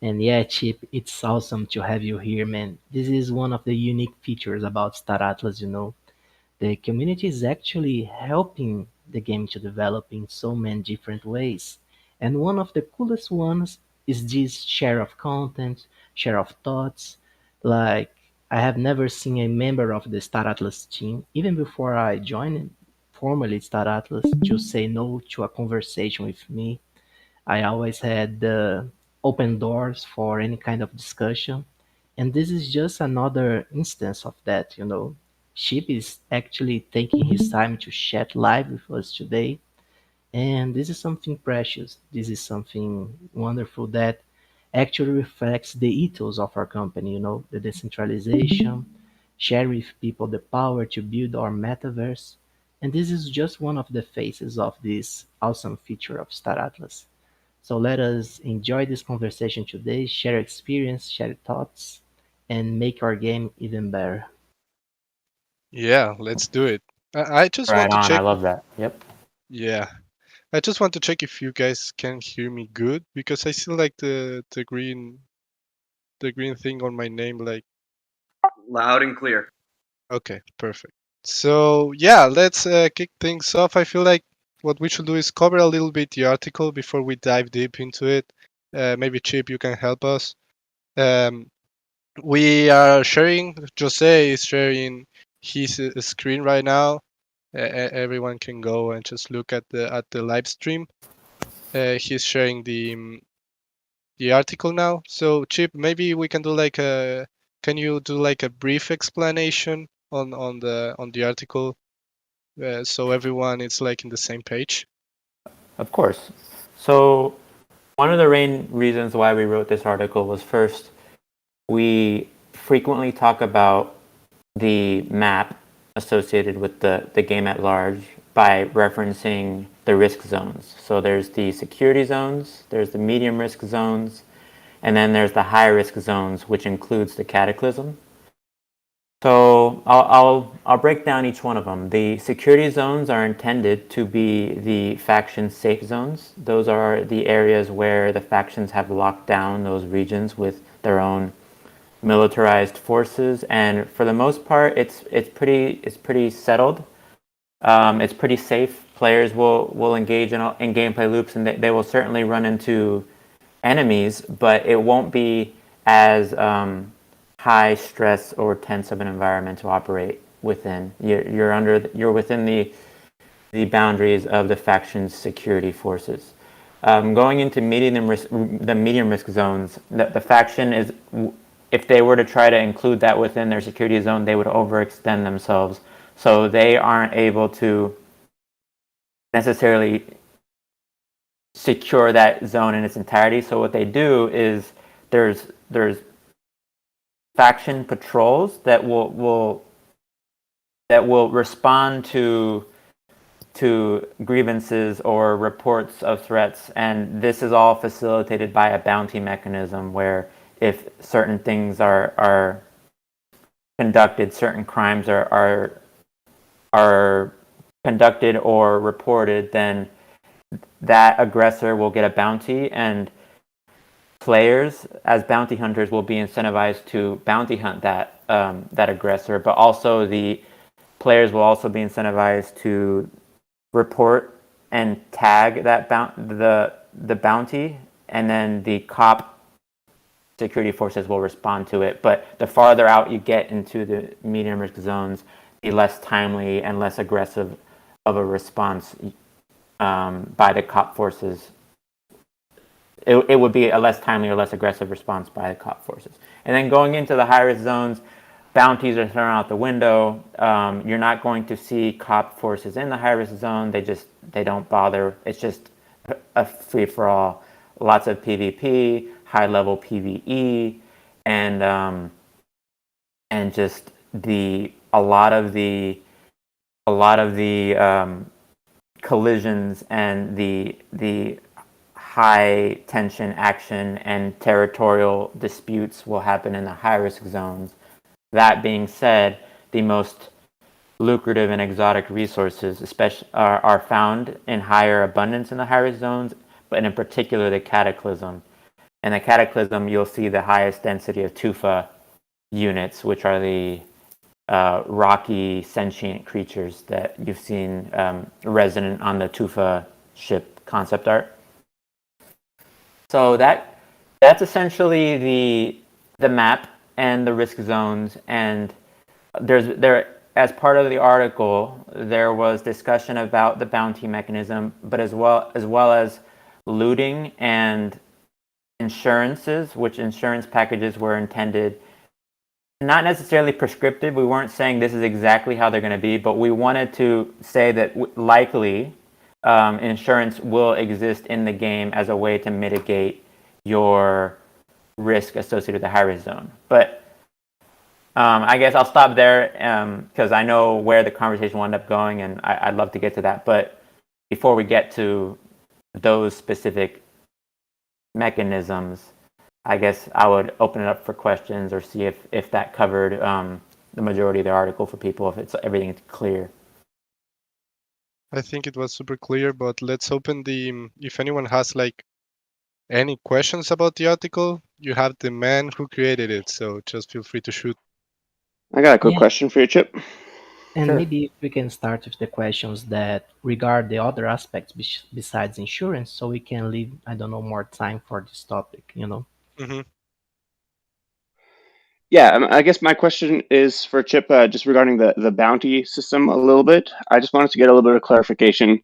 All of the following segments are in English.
And yeah, Chip, it's awesome to have you here, man. This is one of the unique features about Star Atlas, you know. The community is actually helping the game to develop in so many different ways. And one of the coolest ones is this share of content, share of thoughts. Like, I have never seen a member of the Star Atlas team, even before I joined formally Star Atlas, to say no to a conversation with me. I always had open doors for any kind of discussion. And this is just another instance of that, you know. Sheep is actually taking his time to chat live with us today. And this is something precious. This is something wonderful that actually reflects the ethos of our company, you know, the decentralization, share with people the power to build our metaverse. And this is just one of the faces of this awesome feature of Star Atlas. So let us enjoy this conversation today, share experience, share thoughts, and make our game even better. Yeah, let's do it. I just Right want to on. I check. love that. Yep. Yeah, I just want to check if you guys can hear me good because I see like the green thing on my name. Like, Loud and clear. okay, perfect. So yeah, let's kick things off. I feel like what we should do is cover a little bit the article before we dive deep into it. Maybe Chip, you can help us. Um, we are sharing. Jose is sharing his screen right now. Everyone can go and just look at the live stream. He's sharing the article now. So Chip, maybe we can do like a. Can you do like a brief explanation on the article, so everyone is like in the same page? Of course. So one of the main reasons why we wrote this article was first, we frequently talk about the map associated with the game at large by referencing the risk zones. So there's the security zones, there's the medium risk zones, and then there's the high risk zones, which includes the cataclysm. So I'll break down each one of them. The security zones are intended to be the faction safe zones. Those are the areas where the factions have locked down those regions with their own militarized forces, and for the most part, it's pretty settled. It's pretty safe. Players will engage in gameplay loops, and they will certainly run into enemies, but it won't be as high stress or tense of an environment to operate within. You're within the boundaries of the faction's security forces. Going into the medium risk zones, the faction is, if they were to try to include that within their security zone, they would overextend themselves. So they aren't able to necessarily secure that zone in its entirety. So what they do is there's faction patrols that will respond to grievances or reports of threats, and this is all facilitated by a bounty mechanism where if certain things are conducted, certain crimes are conducted or reported, then that aggressor will get a bounty, and players as bounty hunters will be incentivized to bounty hunt that aggressor, but also the players will also be incentivized to report and tag the bounty, and then the cop security forces will respond to it. But the farther out you get into the medium risk zones, the less timely and less aggressive of a response by the cop forces. It would be a less timely or less aggressive response by the cop forces. And then going into the high risk zones, bounties are thrown out the window. You're not going to see cop forces in the high risk zone. They don't bother. It's just a free for all. Lots of PvP, high level PvE, and just the a lot of the collisions and the high tension action and territorial disputes will happen in the high risk zones. That being said, the most lucrative and exotic resources especially are found in higher abundance in the high risk zones, but in particular the cataclysm. In a Cataclysm, you'll see the highest density of Tufa units, which are the rocky sentient creatures that you've seen resonant on the Tufa ship concept art. So that's essentially the map and the risk zones. And there as part of the article, there was discussion about the bounty mechanism, but as well as looting and insurances, which insurance packages were intended not necessarily prescriptive. We weren't saying this is exactly how they're going to be, but we wanted to say that likely insurance will exist in the game as a way to mitigate your risk associated with the high risk zone. But I guess I'll stop there because I know where the conversation will end up going, and I'd love to get to that. But before we get to those specific mechanisms, I guess I would open it up for questions or see if that covered the majority of the article for people, if it's everything is clear. I think it was super clear, but let's open if anyone has like any questions about the article, you have the man who created it, so just feel free to shoot. I got a quick Yeah, question for you, Chip. and Sure. maybe if we can start with the questions that regard the other aspects besides insurance, so we can leave, I don't know, more time for this topic, you know? Mm-hmm. Yeah, I guess my question is for Chip, just regarding the bounty system a little bit. I just wanted to get a little bit of clarification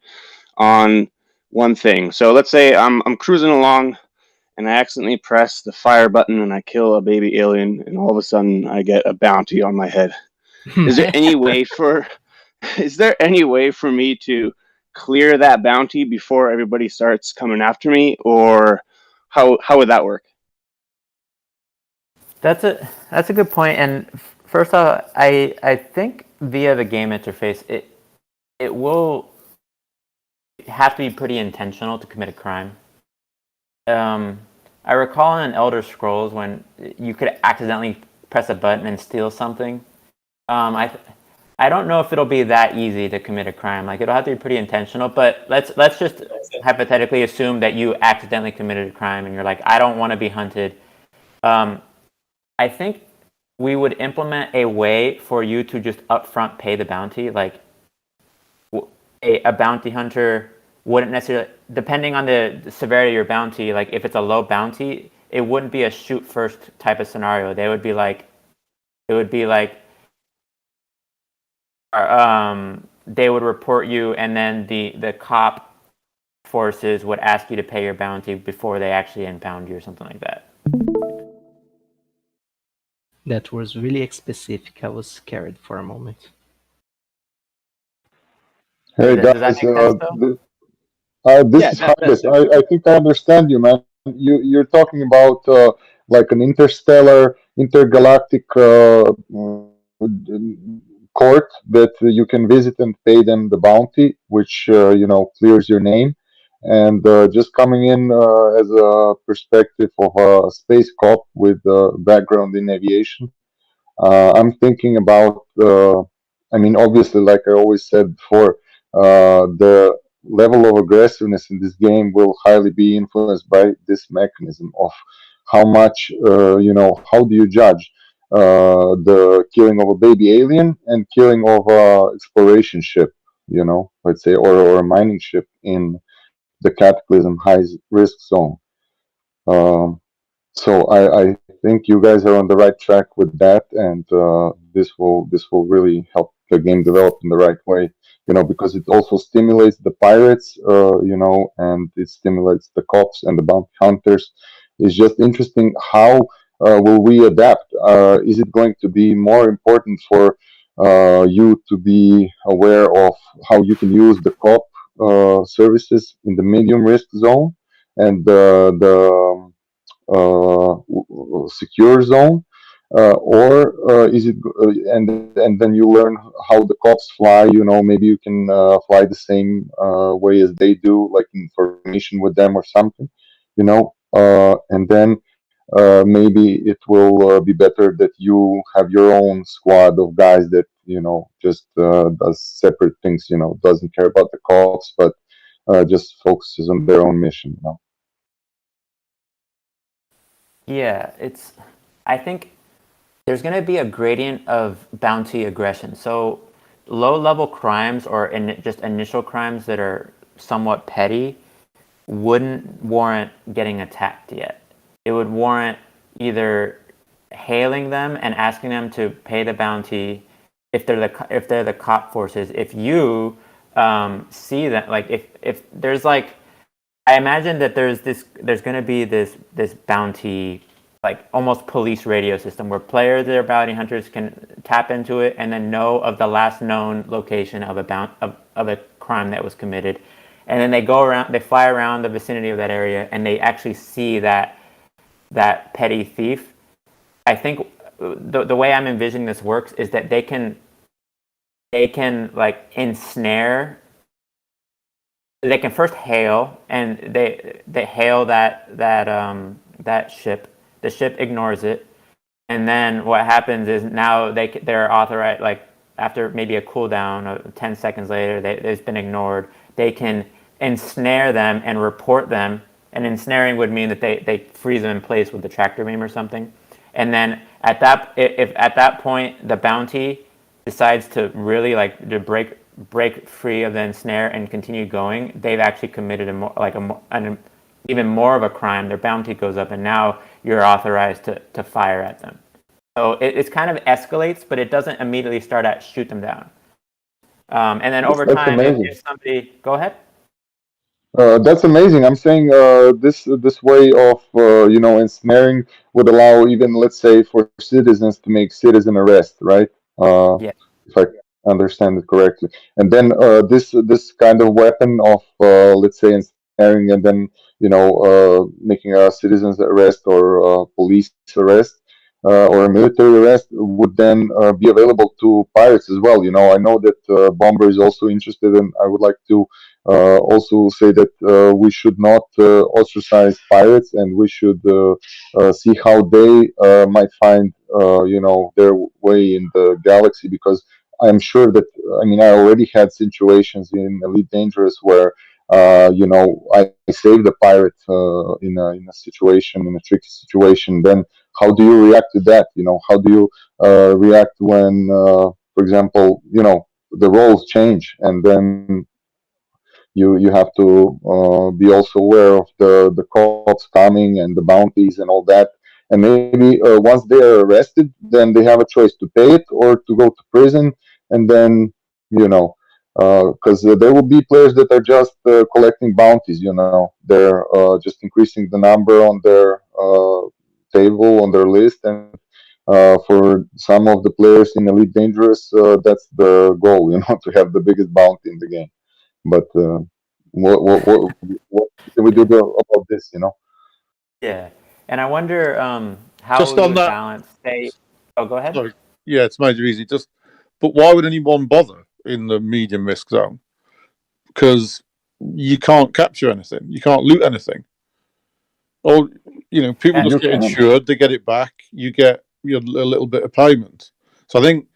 on one thing. So let's say I'm cruising along and I accidentally press the fire button and I kill a baby alien, and all of a sudden I get a bounty on my head. Is there any way for is there any way for me to clear that bounty before everybody starts coming after me, or how would that work? That's a good point. And first off, I think via the game interface, it will have to be pretty intentional to commit a crime. I recall in Elder Scrolls when you could accidentally press a button and steal something. I don't know if it'll be that easy to commit a crime. Like, it'll have to be pretty intentional. But let's just hypothetically assume that you accidentally committed a crime and you're like, I don't want to be hunted. I think we would implement a way for you to just upfront pay the bounty. Like, a bounty hunter wouldn't necessarily, depending on the severity of your bounty, like if it's a low bounty, it wouldn't be a shoot first type of scenario. It would be like they would report you, and then the cop forces would ask you to pay your bounty before they actually impound you or something like that. That was really specific. I was scared for a moment. Hey Does that guys, make sense though? this Yeah, is that Harris. definitely I think I understand you, man. You're talking about like an interstellar, intergalactic court that you can visit and pay them the bounty, which clears your name. And just coming in as a perspective of a space cop with background in aviation, I'm thinking about, I mean, obviously, like I always said before, the level of aggressiveness in this game will highly be influenced by this mechanism of how much, how do you judge the killing of a baby alien and killing of a exploration ship, let's say, or a mining ship in the Cataclysm high risk zone. Um, so I think you guys are on the right track with that, and this will really help the game develop in the right way. Because it also stimulates the pirates, and it stimulates the cops and the bounty hunters. It's just interesting how will we adapt? Is it going to be more important for you to be aware of how you can use the cop services in the medium risk zone and the secure zone, or is it and then you learn how the cops fly. Maybe you can fly the same way as they do, like in formation with them or something. And then maybe it will be better that you have your own squad of guys that just does separate things. Doesn't care about the cops, but just focuses on their own mission. Yeah, I think there's going to be a gradient of bounty aggression. So low-level crimes or just initial crimes that are somewhat petty wouldn't warrant getting attacked yet. It would warrant either hailing them and asking them to pay the bounty if they're the cop forces. If you see that, like if there's like, I imagine that there's going to be this bounty, like almost police radio system where players that are bounty hunters can tap into it and then know of the last known location of a crime that was committed, and then they fly around the vicinity of that area and they actually see that petty thief. I think the way I'm envisioning this works is that they can like ensnare. They can first hail, and they hail that ship. The ship ignores it, and then what happens is now they're authorized, like after maybe a cooldown of 10 seconds later, it's been ignored. They can ensnare them and report them. And ensnaring would mean that they freeze them in place with the tractor beam or something. And then if at that point the bounty decides to really like to break free of the ensnare and continue going, they've actually committed an even more of a crime. Their bounty goes up, and now you're authorized to fire at them. So it's kind of escalates, but it doesn't immediately start at shoot them down. And then over That's time, amazing. if somebody go ahead. That's amazing. I'm saying this way of ensnaring would allow even, let's say, for citizens to make citizen arrest, right? Yeah. If I understand it correctly. And then this kind of weapon of let's say ensnaring and then making a citizen's arrest or police arrest or a military arrest would then be available to pirates as well. I know that Bomber is also interested, and I would like to also say that we should not ostracize pirates, and we should see how they might find their way in the galaxy, because I'm sure that, I mean, I already had situations in Elite Dangerous where I saved a pirate in a situation, in a tricky situation. Then how do you react to that? How do you react when for example, the roles change, and then you have to be also aware of the cops coming and the bounties and all that. And maybe once they are arrested, then they have a choice to pay it or to go to prison. And then because there will be players that are just collecting bounties. They're just increasing the number on their table, on their list. And for some of the players in Elite Dangerous, that's the goal, to have the biggest bounty in the game. But what can we do about this? Yeah. And I wonder how Just we on would that, balance. Oh, go ahead. sorry, yeah, it's major easy. But why would anyone bother in the medium risk zone? Because you can't capture anything, you can't loot anything. Or people just You get can. insured, they get it back, you get a little bit of payment. So I think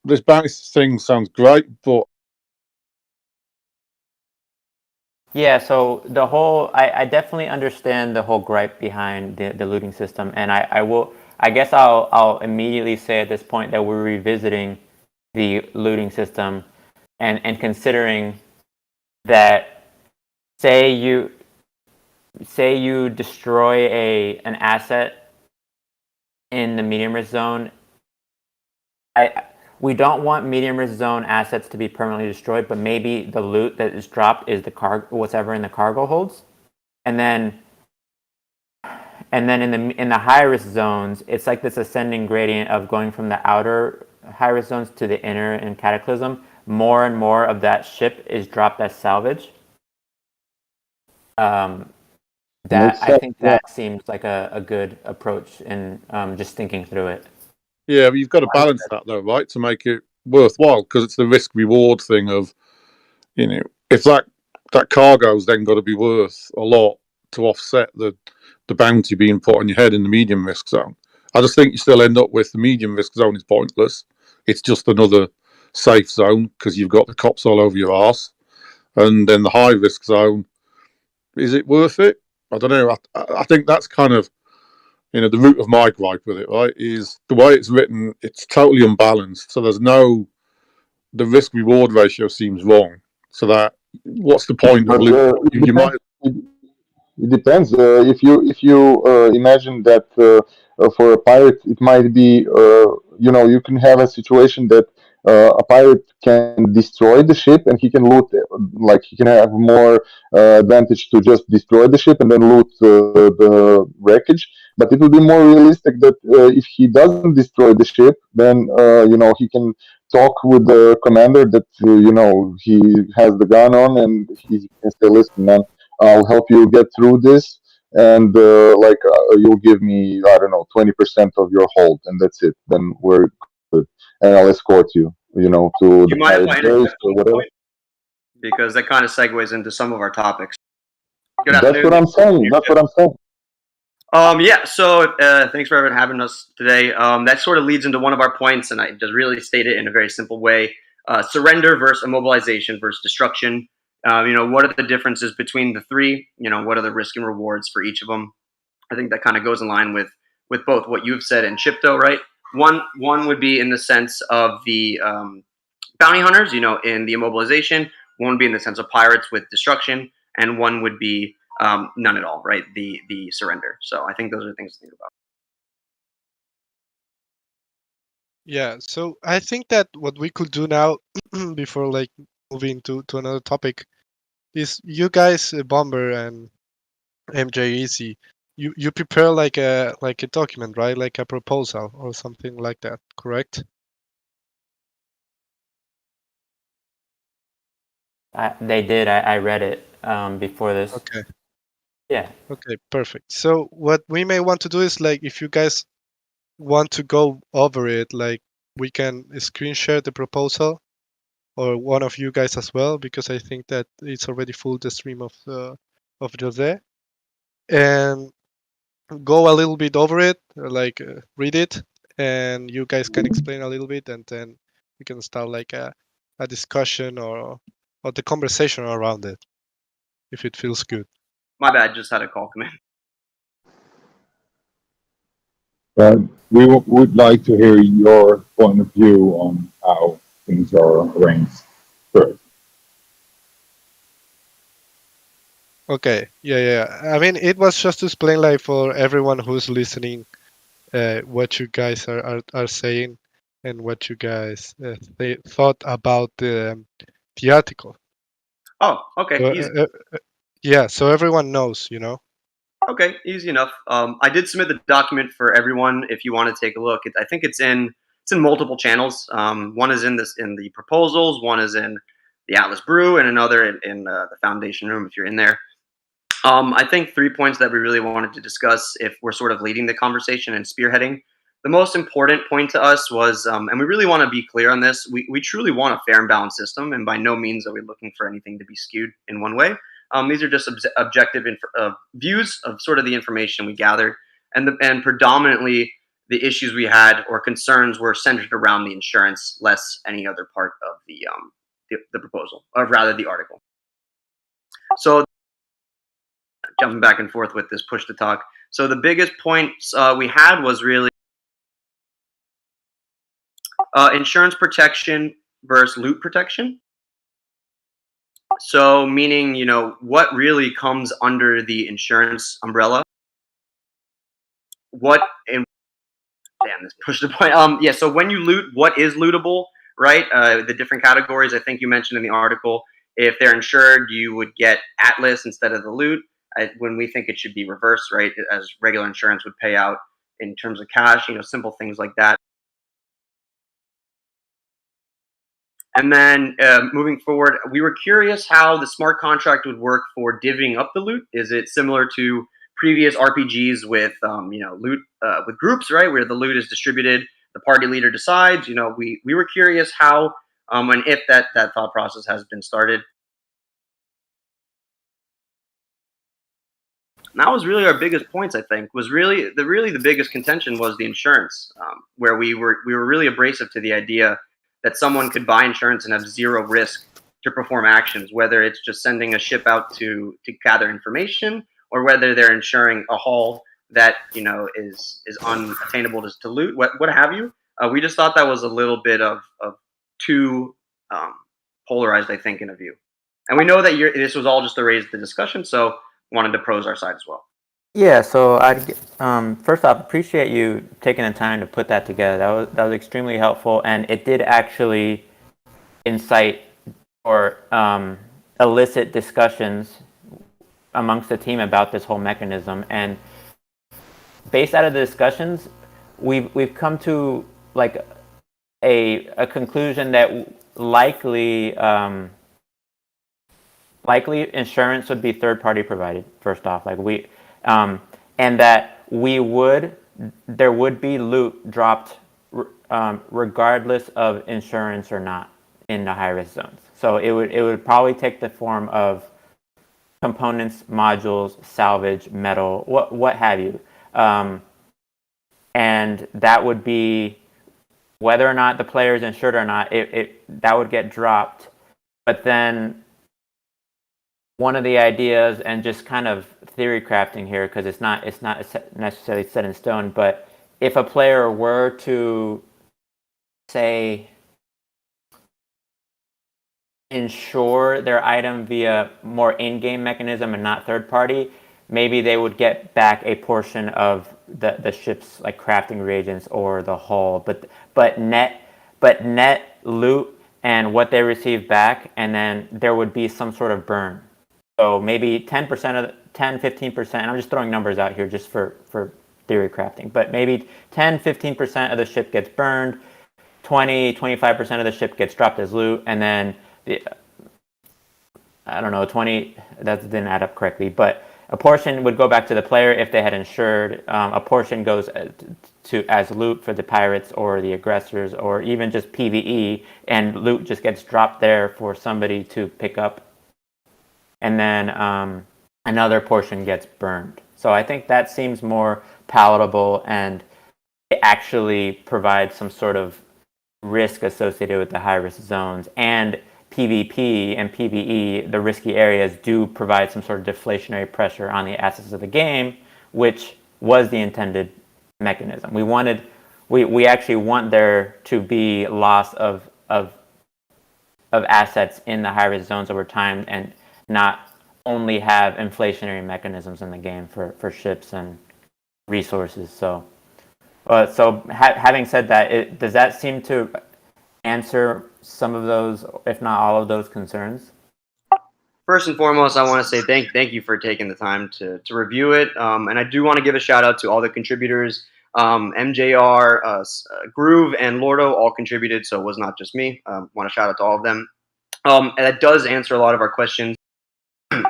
this bounty thing sounds great, but Yeah, so I definitely understand the whole gripe behind the looting system, and I guess I'll immediately say at this point that we're revisiting the looting system and considering that say you destroy an asset in the medium risk zone. We don't want medium risk zone assets to be permanently destroyed, but maybe the loot that is dropped is whatever in the cargo holds, and then in the high risk zones, it's like this ascending gradient of going from the outer high risk zones to the inner in Cataclysm. More and more of that ship is dropped as salvage. I think that seems like a good approach in just thinking through it. yeah, but you've got to balance that though, right, to make it worthwhile, because it's the risk reward thing of if that cargo's then got to be worth a lot to offset the bounty being put on your head in the medium risk zone. I just think you still end up with the medium risk zone is pointless. It's just another safe zone because you've got the cops all over your arse. And then the high risk zone, is it worth it? I don't know. I think that's kind of The root of my gripe with it, right, is the way it's written. It's totally unbalanced. So the risk reward ratio seems wrong. So what's the point of But loot? it You might. depends. It depends. If you imagine that for a pirate, it might be you can have a situation that a pirate can destroy the ship and he can loot, like he can have more advantage to just destroy the ship and then loot the wreckage. But it will be more realistic that if he doesn't destroy the ship, then he can talk with the commander that he has the gun on, and he can say, "Listen, man, I'll help you get through this, and you'll give me, I don't know, 20% of your hold, and that's it. Then we're good, and I'll escort you, to the Do you mind pirate if I base interject or on this whatever." point? Because that kind of segues into some of our topics. Good That's afternoon. what I'm saying. That's what I'm saying. Yeah, so thanks for having us today. That sort of leads into one of our points, and I just really state it in a very simple way. Surrender versus immobilization versus destruction. What are the differences between the three? What are the risk and rewards for each of them? I think that kind of goes in line with both what you've said and Chypto, right? One would be in the sense of the bounty hunters, in the immobilization. One would be in the sense of pirates with destruction, and one would be none at all, right? The surrender. So I think those are things to think about. Yeah, so I think that what we could do now, before like moving to another topic, is you guys, Bomber and MJ Easy, you prepare like a document, right? Like a proposal or something like that, correct? They did. I read it before this. Okay. Yeah. Okay, perfect. So what we may want to do is, like, if you guys want to go over it, like, we can screen share the proposal, or one of you guys as well, because I think that it's already full the stream of Jose, and go a little bit over it, like read it, and you guys can explain a little bit, and then we can start like a discussion or the conversation around it, if it feels good. My bad, just had a call come in. We would like to hear your point of view on how things are arranged first. Okay, yeah. I mean, it was just to explain, like, for everyone who's listening, what you guys are saying, and what you guys thought about the article. Oh, okay, So, easy. yeah, so everyone knows, Okay, easy enough. I did submit the document for everyone. If you want to take a look, I think it's in multiple channels. One is in the proposals, one is in the Atlas Brew, and another in the Foundation Room. If you're in there, I think 3 points that we really wanted to discuss, if we're sort of leading the conversation and spearheading. The most important point to us was, and we really want to be clear on this, we truly want a fair and balanced system, and by no means are we looking for anything to be skewed in one way. These are just objective views of sort of the information we gathered, and predominantly the issues we had or concerns were centered around the insurance, less any other part of the proposal, or rather the article. So jumping back and forth with this push to talk. So the biggest points we had was really insurance protection versus loot protection. So meaning, what really comes under the insurance umbrella? What and damn, this pushed the point. Yeah. So when you loot, what is lootable, right? The different categories. I think you mentioned in the article. If they're insured, you would get Atlas instead of the loot. When we think it should be reversed, right? As regular insurance would pay out in terms of cash, simple things like that. And then moving forward, we were curious how the smart contract would work for divvying up the loot. Is it similar to previous RPGs with loot with groups, right, where the loot is distributed, the party leader decides? We were curious how and if that thought process has been started. And that was really our biggest points. I think was really the biggest contention was the insurance, where we were really abrasive to the idea that someone could buy insurance and have zero risk to perform actions, whether it's just sending a ship out to gather information, or whether they're insuring a hull that is unattainable to loot, what have you. We just thought that was a little bit of too polarized, I think, in a view. And we know that this was all just to raise the discussion, so wanted to pose our side as well. Yeah, so first off, appreciate you taking the time to put that together. That was extremely helpful, and it did actually incite or elicit discussions amongst the team about this whole mechanism. And based out of the discussions, we've come to like a conclusion that likely insurance would be third party provided. First off, and that there would be loot dropped regardless of insurance or not in the high risk zones. So it would probably take the form of components, modules, salvage, metal, what have you, and that would be whether or not the player is insured or not. That would get dropped, but then one of the ideas, and just kind of theory crafting here, because it's not necessarily set in stone, but if a player were to say insure their item via more in-game mechanism and not third party, maybe they would get back a portion of the ship's like crafting reagents or the hull, but net loot and what they receive back, and then there would be some sort of burn. So maybe 10%, 15%, and I'm just throwing numbers out here just for theory crafting, but maybe 10, 15% of the ship gets burned, 20, 25% of the ship gets dropped as loot, and then I don't know, 20, that didn't add up correctly, but a portion would go back to the player if they had insured, a portion goes to as loot for the pirates or the aggressors, or even just PvE, and loot just gets dropped there for somebody to pick up, and then another portion gets burned. So I think that seems more palatable, and it actually provides some sort of risk associated with the high risk zones. And PvP and PvE, the risky areas, do provide some sort of deflationary pressure on the assets of the game, which was the intended mechanism. We actually want there to be loss of assets in the high risk zones over time, and not only have inflationary mechanisms in the game for ships and resources. So having said that, does that seem to answer some of those, if not all of those, concerns? First and foremost, I want to say thank you for taking the time to review it, and I do want to give a shout out to all the contributors. MJR, Groove, and Lordo all contributed, so it was not just me. Want to shout out to all of them. And that does answer a lot of our questions.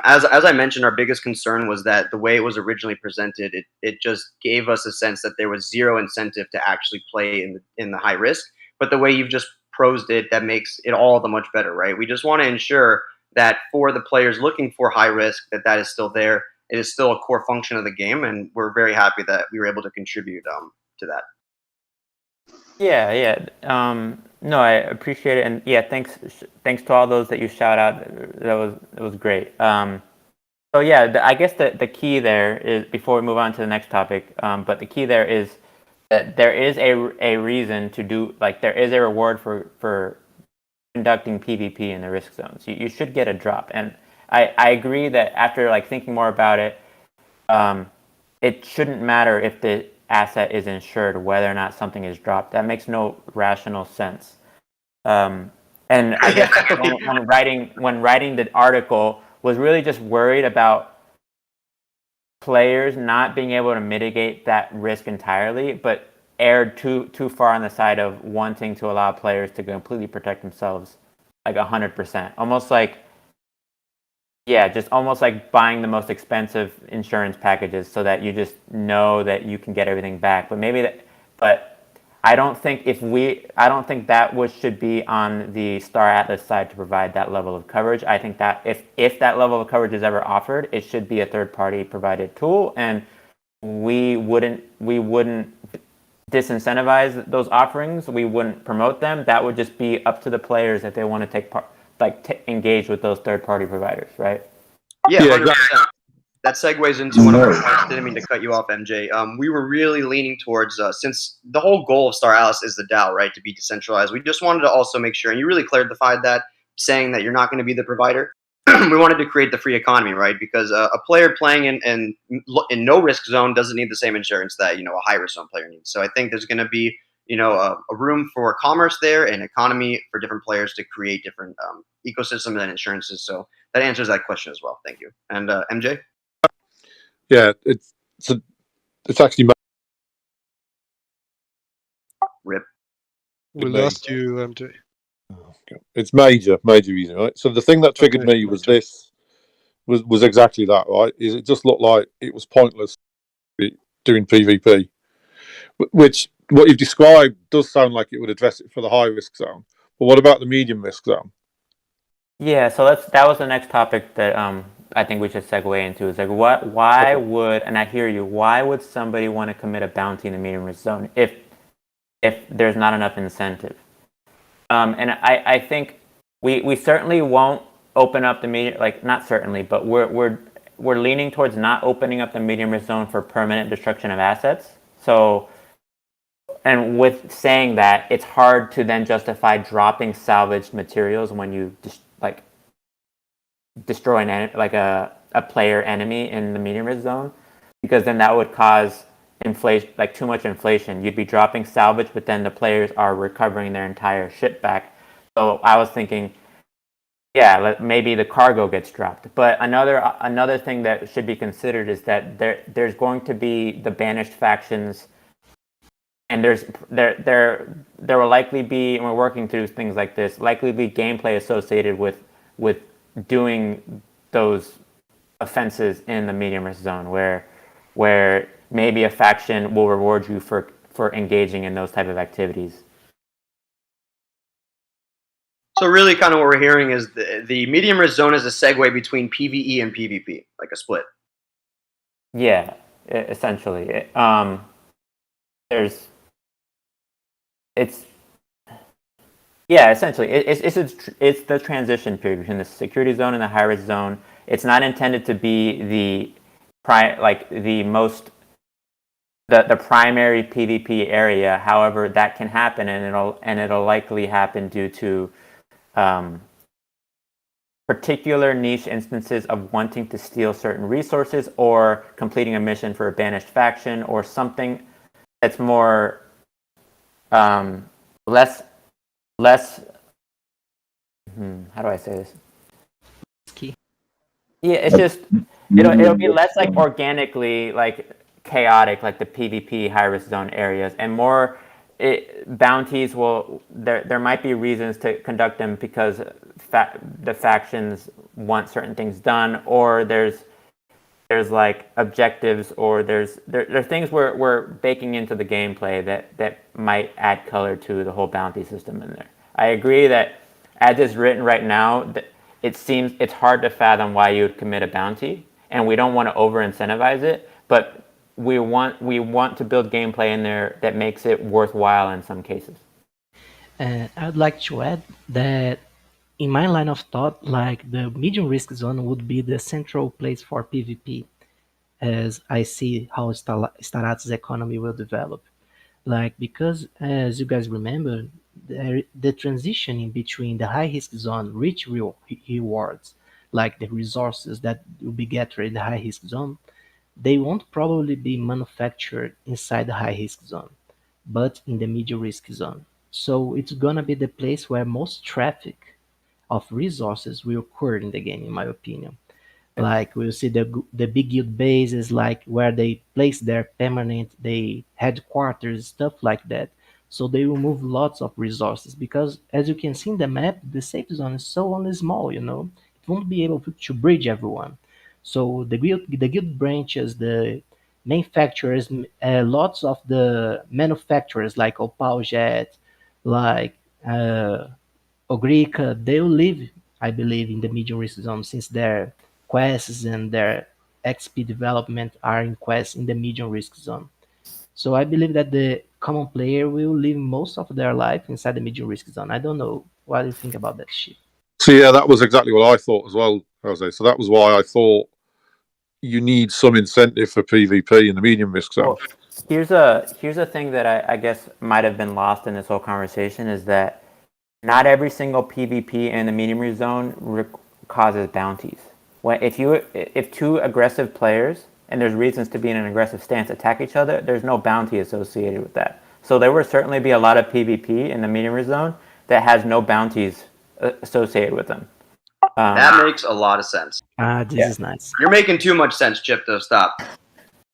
As I mentioned, our biggest concern was that the way it was originally presented, it just gave us a sense that there was zero incentive to actually play in the high risk. But the way you've just prosed it, that makes it all the much better, right? We just want to ensure that for the players looking for high risk, that is still there. It is still a core function of the game, and we're very happy that we were able to contribute to that. Yeah. No, I appreciate it, and yeah, thanks to all those that you shout out. It was great. So yeah, I guess the key there is, before we move on to the next topic, but the key there is that there is a reason to do, like, there is a reward for conducting PvP in the risk zones. You should get a drop, and I agree that after like thinking more about it, it shouldn't matter if the asset is insured whether or not something is dropped. That makes no rational sense. And I guess when writing the article, was really just worried about players not being able to mitigate that risk entirely, but erred too far on the side of wanting to allow players to completely protect themselves, like 100%. Almost like buying the most expensive insurance packages so that you just know that you can get everything back. But I don't think that should be on the Star Atlas side to provide that level of coverage. I think that if that level of coverage is ever offered, it should be a third party provided tool, and we wouldn't disincentivize those offerings. We wouldn't promote them. That would just be up to the players if they want to take part, engage with those third party providers, right? Yeah, 100%. Exactly. that segues into one of our points. Didn't mean to cut you off, MJ. We were really leaning towards since the whole goal of Star Atlas is the DAO, right, to be decentralized. We just wanted to also make sure, and you really clarified that, saying that you're not going to be the provider. We wanted to create the free economy, right? Because a player playing in no risk zone doesn't need the same insurance that a high risk zone player needs. So I think there's going to be a room for commerce there and economy for different players to create different ecosystems and insurances. So that answers that question as well. Thank you. And MJ. Yeah, it's actually Rip. We lost you, MJ. It's major reason, right? So the thing that triggered me was this was exactly that, right? Is it just looked like it was pointless doing PvP, which what you've described does sound like it would address it for the high risk zone. But what about the medium risk zone? Yeah, so that was the next topic that I think we should segue into. Is like why would, and I hear you, why would somebody want to commit a bounty in the medium risk zone if there's not enough incentive? And I think we certainly won't open up the medium, like not certainly, but we're leaning towards not opening up the medium risk zone for permanent destruction of assets. So, and with saying that, it's hard to then justify dropping salvaged materials when you destroy a player enemy in the medium risk zone, because then that would cause inflation, like too much inflation. You'd be dropping salvage, but then the players are recovering their entire ship back. So I was thinking, yeah, maybe the cargo gets dropped. But another thing that should be considered is that there's going to be the banished factions, and there will likely be, and we're working through things like this, likely be gameplay associated with doing those offenses in the medium risk zone, where maybe a faction will reward you for engaging in those type of activities. So really kind of what we're hearing is the medium risk zone is a segue between PvE and PvP, like a split. Yeah, essentially. Essentially, it's the transition period between the security zone and the high risk zone. It's not intended to be the primary PvP area. However, that can happen, and it'll likely happen due to particular niche instances of wanting to steal certain resources or completing a mission for a banished faction or something that's more less how do I say this? Key. Yeah, it's just it'll be less like organically like chaotic like the PvP high risk zone areas, and more bounties will there might be reasons to conduct them because the factions want certain things done, or there's like objectives, or there are things we're baking into the gameplay that might add color to the whole bounty system in there. I agree that as it's written right now, it seems it's hard to fathom why you would commit a bounty, and we don't want to over incentivize it, but we want to build gameplay in there that makes it worthwhile in some cases. I would like to add that in my line of thought, like the medium risk zone would be the central place for PvP, as I see how Starat's economy will develop. Like, because as you guys remember, the transition in between the high risk zone rich rewards, like the resources that will be gathered in the high risk zone, they won't probably be manufactured inside the high risk zone, but in the medium risk zone. So it's gonna be the place where most traffic of resources will occur in the game, in my opinion. Like we'll see the big guild bases, like where they place their permanent they headquarters, stuff like that. So they will move lots of resources because, as you can see in the map, the safe zone is so only small. It won't be able to bridge everyone. So the guild branches, the manufacturers, lots of the manufacturers like Opaljet, like Ogrica, they'll live, I believe, in the medium risk zone since their quests and their XP development are in quests in the medium risk zone. So I believe that the common player will live most of their life inside the medium risk zone. I don't know. What do you think about that shit? So yeah, that was exactly what I thought as well, Jose. So that was why I thought you need some incentive for PvP in the medium risk zone. Well, here's a thing that I guess might have been lost in this whole conversation is that not every single PvP in the medium risk zone causes bounties. If two aggressive players, and there's reasons to be in an aggressive stance, attack each other, there's no bounty associated with that. So there will certainly be a lot of PvP in the medium risk zone that has no bounties associated with them. That makes a lot of sense. This is nice. You're making too much sense, Chypto. Stop.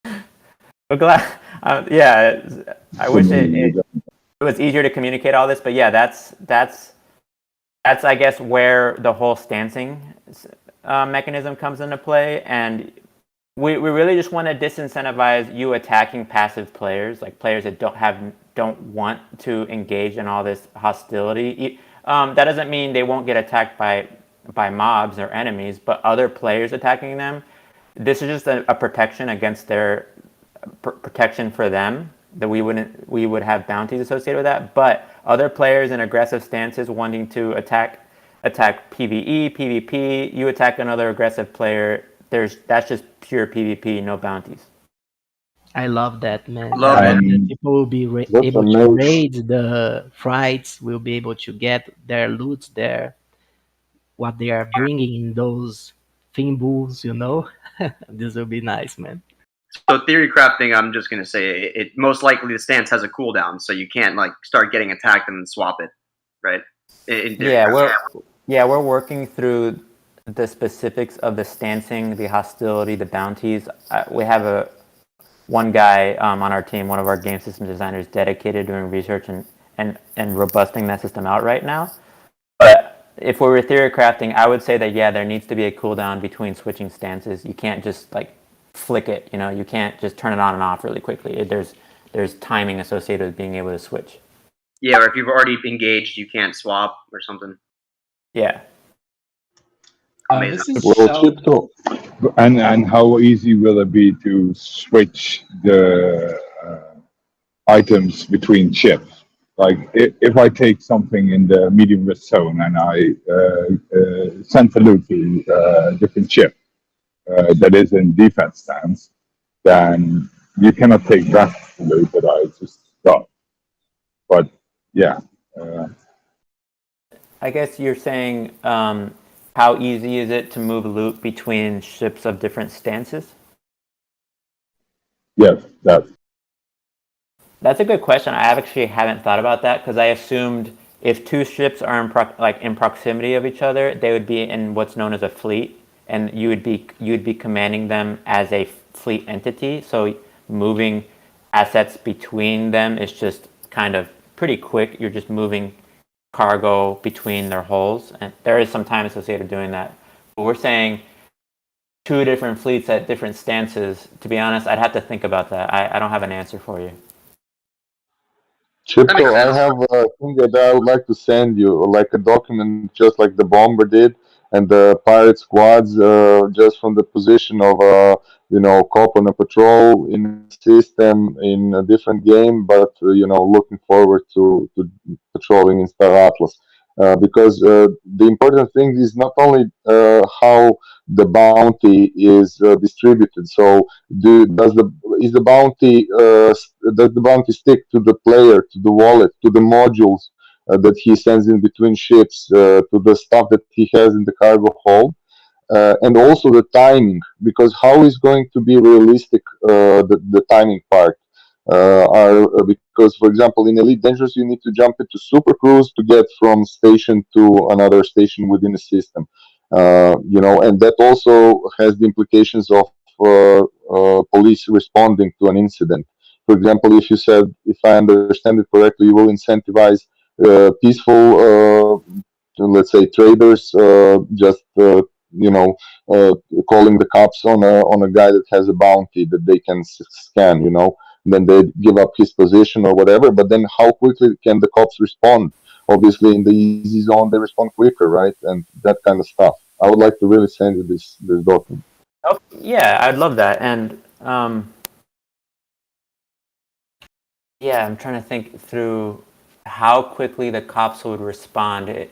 I'm glad. I wish it was easier to communicate all this, but yeah, that's I guess where the whole stancing mechanism comes into play, and we really just want to disincentivize you attacking passive players, like players that don't want to engage in all this hostility. That doesn't mean they won't get attacked by mobs or enemies, but other players attacking them. This is just a protection against their protection for them, that we would have bounties associated with that. But other players in aggressive stances wanting to attack PvE, PvP, you attack another aggressive player, that's just pure PvP, no bounties. I love that, man. Love it. People will be That's able to amazing. raid the frights, will be able to get their loot there, what they are bringing in those thimbles, This will be nice, man. So theory crafting, I'm just gonna say it most likely the stance has a cooldown, so you can't like start getting attacked and then swap it, right? We're working through the specifics of the stancing, the hostility, the bounties. We have one guy on our team, one of our game system designers, dedicated doing research and robusting that system out right now. But if we were theory crafting, I would say that there needs to be a cooldown between switching stances. You can't just like flick it, you can't just turn it on and off really quickly. There's timing associated with being able to switch. Yeah, or if you've already engaged, you can't swap or something. Yeah. This is Well, Chypto, and how easy will it be to switch the items between chips? Like if I take something in the medium risk zone and I send the loot to a different chip that is in defense stance, then you cannot take that loot that I just got. But yeah. I guess you're saying how easy is it to move loot between ships of different stances? Yes, That's a good question. I actually haven't thought about that because I assumed if two ships are in proximity of each other, they would be in what's known as a fleet, and you'd be commanding them as a fleet entity. So moving assets between them is just kind of pretty quick. You're just moving cargo between their hulls, and there is some time associated with doing that. But we're saying two different fleets at different stances. To be honest, I'd have to think about that. I don't have an answer for you. Chypto, I have a thing that I would like to send you, like a document, just like the bomber did, and the pirate squads, just from the position of cop on a patrol in a system in a different game, but looking forward to patrolling in Star Atlas. Because the important thing is not only how the bounty is distributed. So, is the bounty does the bounty stick to the player, to the wallet, to the modules that he sends in between ships, to the stuff that he has in the cargo hold? And also the timing, because how is going to be realistic the timing part? Because, for example, in Elite Dangerous, you need to jump into Super Cruise to get from station to another station within the system. And that also has the implications of police responding to an incident. For example, if you said, if I understand it correctly, you will incentivize peaceful, let's say, traders, just calling the cops on a guy that has a bounty that they can scan. Then they give up his position or whatever. But then, how quickly can the cops respond? Obviously, in the easy zone, they respond quicker, right? And that kind of stuff. I would like to really send you this document. Oh, yeah, I'd love that. And I'm trying to think through how quickly the cops would respond.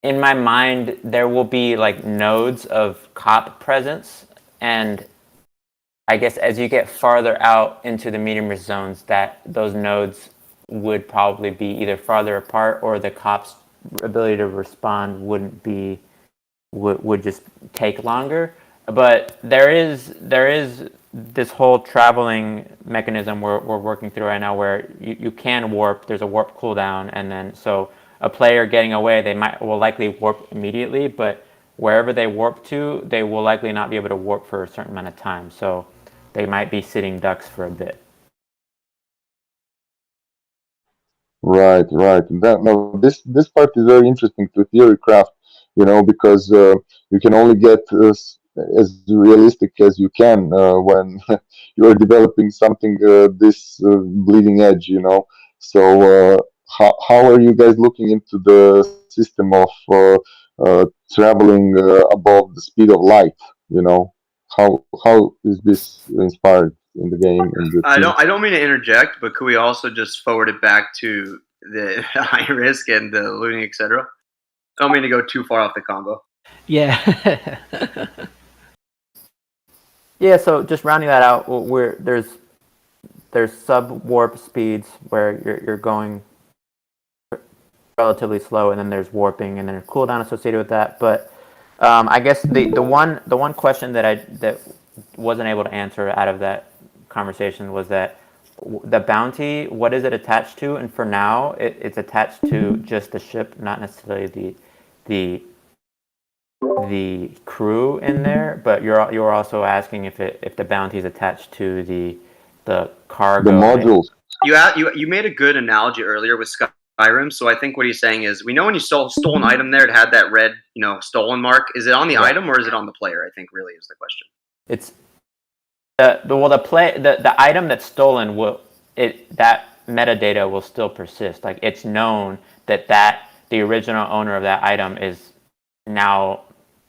In my mind, there will be like nodes of cop presence and I guess as you get farther out into the medium risk zones, that those nodes would probably be either farther apart, or the cops' ability to respond wouldn't be would just take longer. But there is this whole traveling mechanism we're working through right now, where you can warp. There's a warp cooldown, and then so a player getting away, they will likely warp immediately, but wherever they warp to, they will likely not be able to warp for a certain amount of time. So they might be sitting ducks for a bit. Right, right. This part is very interesting to theorycraft, because you can only get as realistic as you can when you are developing something this bleeding edge, So how are you guys looking into the system of traveling above the speed of light? You know, how is this inspired in the game in the team? I don't mean to interject, but could we also just forward it back to the high risk and the looting, etc.? I don't mean to go too far off the combo. Yeah. Yeah. So just rounding that out, there's sub warp speeds where you're going relatively slow, and then there's warping, and then a cooldown associated with that. But I guess the one question that wasn't able to answer out of that conversation was that the bounty, what is it attached to? And for now, it's attached to just the ship, not necessarily the crew in there. But you're also asking if the bounty is attached to the cargo. The modules. You made a good analogy earlier with Skyrim. So I think what he's saying is, we know when you stole an item there, it had that red, stolen mark. Is it on the item or is it on the player? I think really is the question. It's the item that's stolen that metadata will still persist. Like, it's known that the original owner of that item is now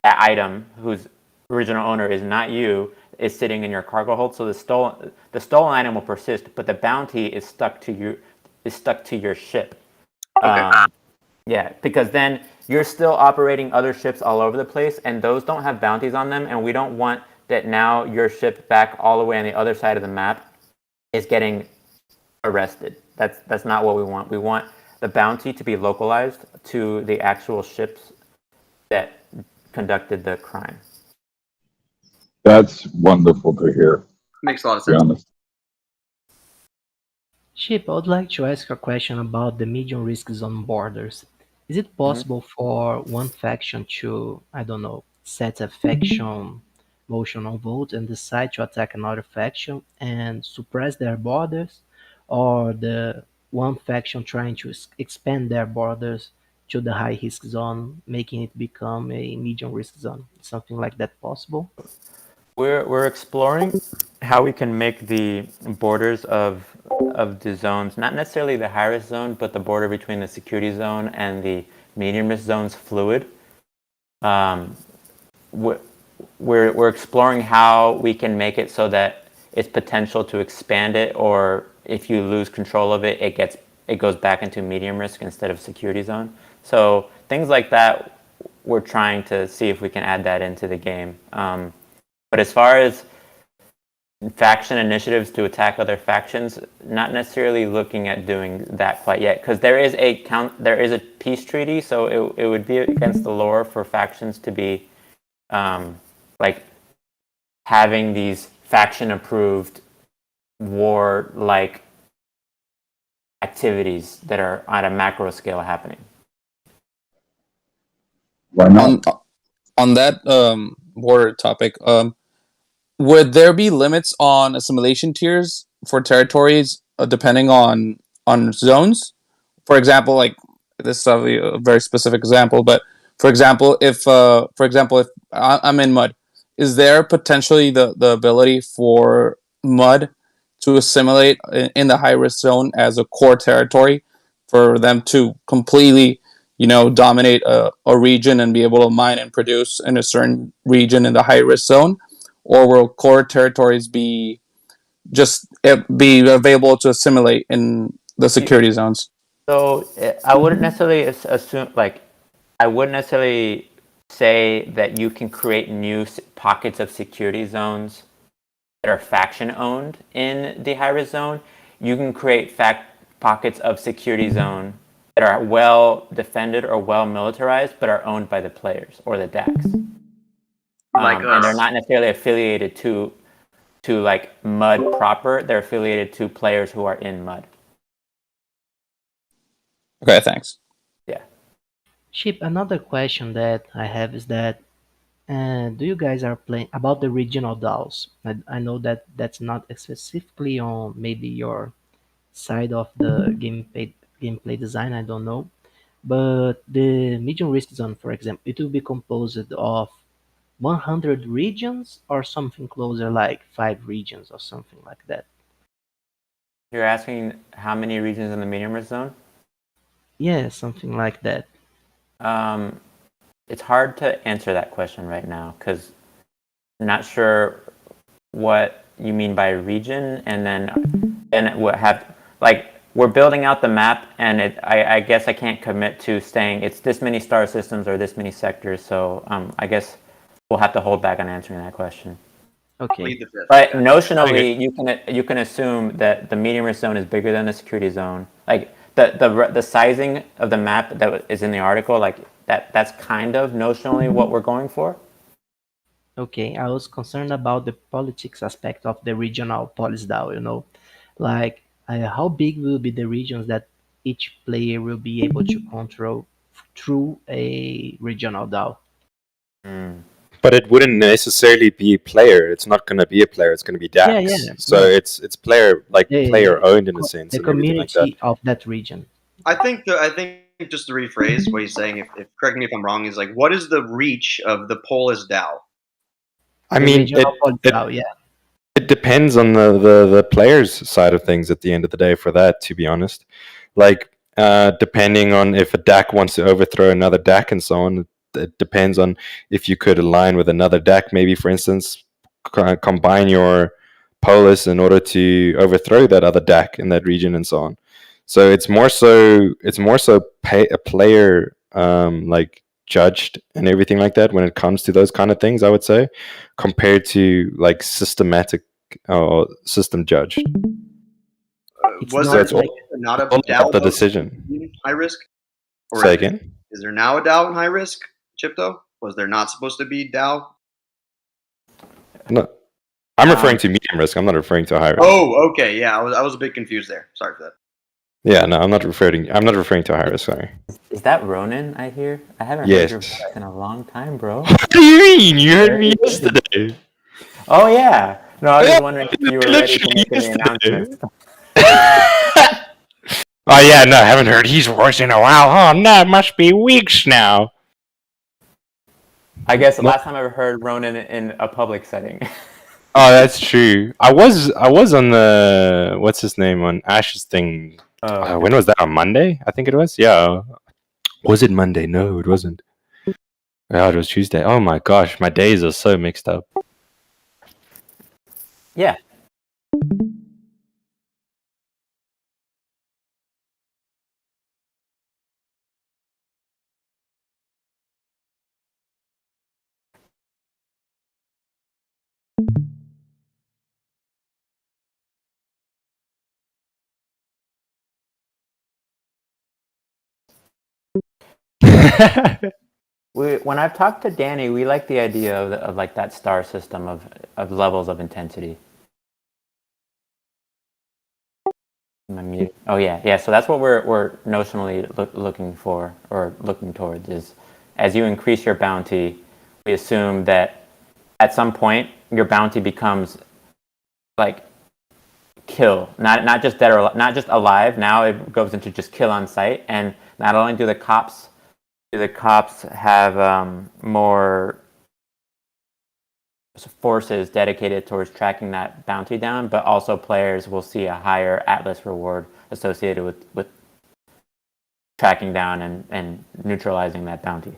that item whose original owner is not you, is sitting in your cargo hold. So the stolen item will persist, but the bounty is stuck to your ship. Okay. Yeah, because then you're still operating other ships all over the place, and those don't have bounties on them, and we don't want that now your ship back all the way on the other side of the map is getting arrested. That's not what we want. We want the bounty to be localized to the actual ships that conducted the crime. That's wonderful to hear. Makes a lot of To be sense. honest. Chip, I would like to ask a question about the medium risk zone borders. Is it possible for one faction to, I don't know, set a faction motion on vote and decide to attack another faction and suppress their borders? Or the one faction trying to expand their borders to the high risk zone, making it become a medium risk zone? Something like that possible? We're exploring how we can make the borders of the zones, not necessarily the high risk zone, but the border between the security zone and the medium risk zones, fluid. We're exploring how we can make it so that it's potential to expand it, or if you lose control of it, it goes back into medium risk instead of security zone. So things like that, we're trying to see if we can add that into the game. But as far as faction initiatives to attack other factions, not necessarily looking at doing that quite yet, because there is a peace treaty, so it would be against the lore for factions to be like having these faction approved war-like activities that are on a macro scale happening. Why not? On that border topic, would there be limits on assimilation tiers for territories depending on zones? For example, like, this is a very specific example, but for example, if I'm in mud, is there potentially the ability for mud to assimilate in the high risk zone as a core territory, for them to completely, dominate a region and be able to mine and produce in a certain region in the high risk zone? Or will core territories be available to assimilate in the security zones? So I wouldn't necessarily assume, like, I wouldn't necessarily say that you can create new pockets of security zones that are faction owned in the high risk zone. You can create pockets of security zone that are well defended or well militarized, but are owned by the players or the DACs. And they're not necessarily affiliated to like MUD proper. They're affiliated to players who are in MUD. Okay, thanks. Yeah. Chip, another question that I have is that do you guys are playing about the regional DAOs? I know that that's not specifically on maybe your side of the gameplay design. I don't know, but the medium risk zone, for example, it will be composed of 100 regions or something closer like 5 regions or something like that. You're asking how many regions in the medium risk zone? Yeah, something like that. It's hard to answer that question right now because I'm not sure what you mean by region, and then what have like we're building out the map, and I guess I can't commit to saying it's this many star systems or this many sectors. So I guess we'll have to hold back on answering that question. Okay. But notionally, you can assume that the medium risk zone is bigger than the security zone. Like the sizing of the map that is in the article, like that's kind of notionally what we're going for. Okay, I was concerned about the politics aspect of the regional polis DAO, like how big will be the regions that each player will be able to control through a regional DAO. But it wouldn't necessarily be a player. It's not going to be a player. It's going to be Yeah, DAX. yeah, So yeah. it's player player owned in a sense The and everything like that. community of that region. I think just to rephrase what he's saying, if correct me if I'm wrong, is like, what is the reach of the Polis DAO? I The mean, regional polis DAO, yeah. it depends on the player's side of things at the end of the day for that, to be honest. Like, depending on if a DAC wants to overthrow another DAC and so on, it depends on if you could align with another DAC, maybe, for instance, combine your polis in order to overthrow that other DAC in that region and so on. So it's more so a player like judged and everything like that when it comes to those kind of things, I would say, compared to like systematic or system judged. Was So there it's all not a about DAO the decision. in high risk? Or Say again? Is there now a DAO in high risk, Chypto? Was there not supposed to be DAO? No, I'm referring to medium risk. I'm not referring to high risk. Oh, okay, yeah, I was a bit confused there. Sorry for that. Yeah, no, I'm not referring to high risk. Sorry. Is that Ronan I hear? I haven't heard your voice in a long time, bro. What do you mean? You heard me yesterday. Oh yeah. No, I was just wondering if you were ready to make any announcements. Oh yeah, no, I haven't heard his voice in a while. Oh no, it must be weeks now. I guess the last time I ever heard Ronan in a public setting. Oh, that's true. I was on the what's his name on Ash's thing. When was that? On Monday? I think it was. Yeah. Was it Monday? No, it wasn't. Oh, it was Tuesday. Oh my gosh, my days are so mixed up. Yeah. When I've talked to Danny, we like the idea of like that star system of levels of intensity. Oh yeah. So that's what we're notionally looking for or looking towards is as you increase your bounty, we assume that at some point your bounty becomes like kill, not just dead or not just alive. Now it goes into just kill on sight, and not only do the cops have more forces dedicated towards tracking that bounty down, but also players will see a higher Atlas reward associated with tracking down and neutralizing that bounty.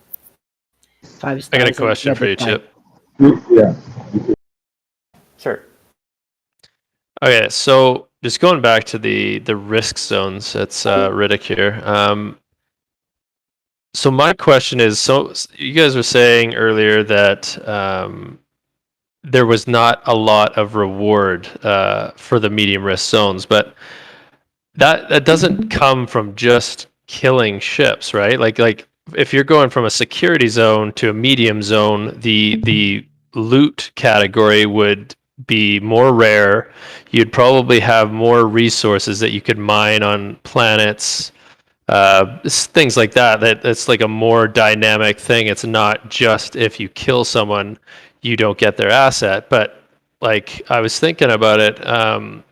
5 stars. I got a question for you, Chip. Yeah. Sure. Okay, so just going back to the risk zones, that's Riddick here. So my question is, so you guys were saying earlier that there was not a lot of reward for the medium risk zones, but that doesn't come from just killing ships, right? Like if you're going from a security zone to a medium zone, the loot category would be more rare. You'd probably have more resources that you could mine on planets, things like that. That's like a more dynamic thing. It's not just if you kill someone, you don't get their asset. But like I was thinking about it,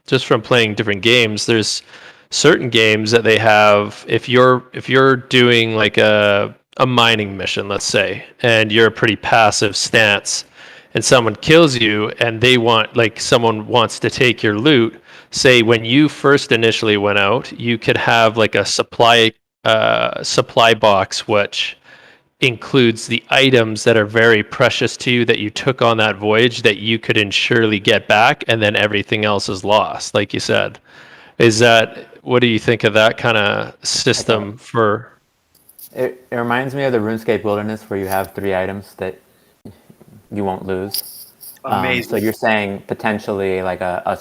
just from playing different games. There's certain games that they have. If you're doing like a mining mission, let's say, and you're a pretty passive stance, and someone kills you, and they want like someone wants to take your loot, say when you first initially went out, you could have like a supply box which includes the items that are very precious to you that you took on that voyage that you could surely get back, and then everything else is lost, like you said. Is that what do you think of that kind of Like a, system for? it reminds me of the RuneScape Wilderness where you have 3 items that you won't lose. So Amazing. you're saying potentially like a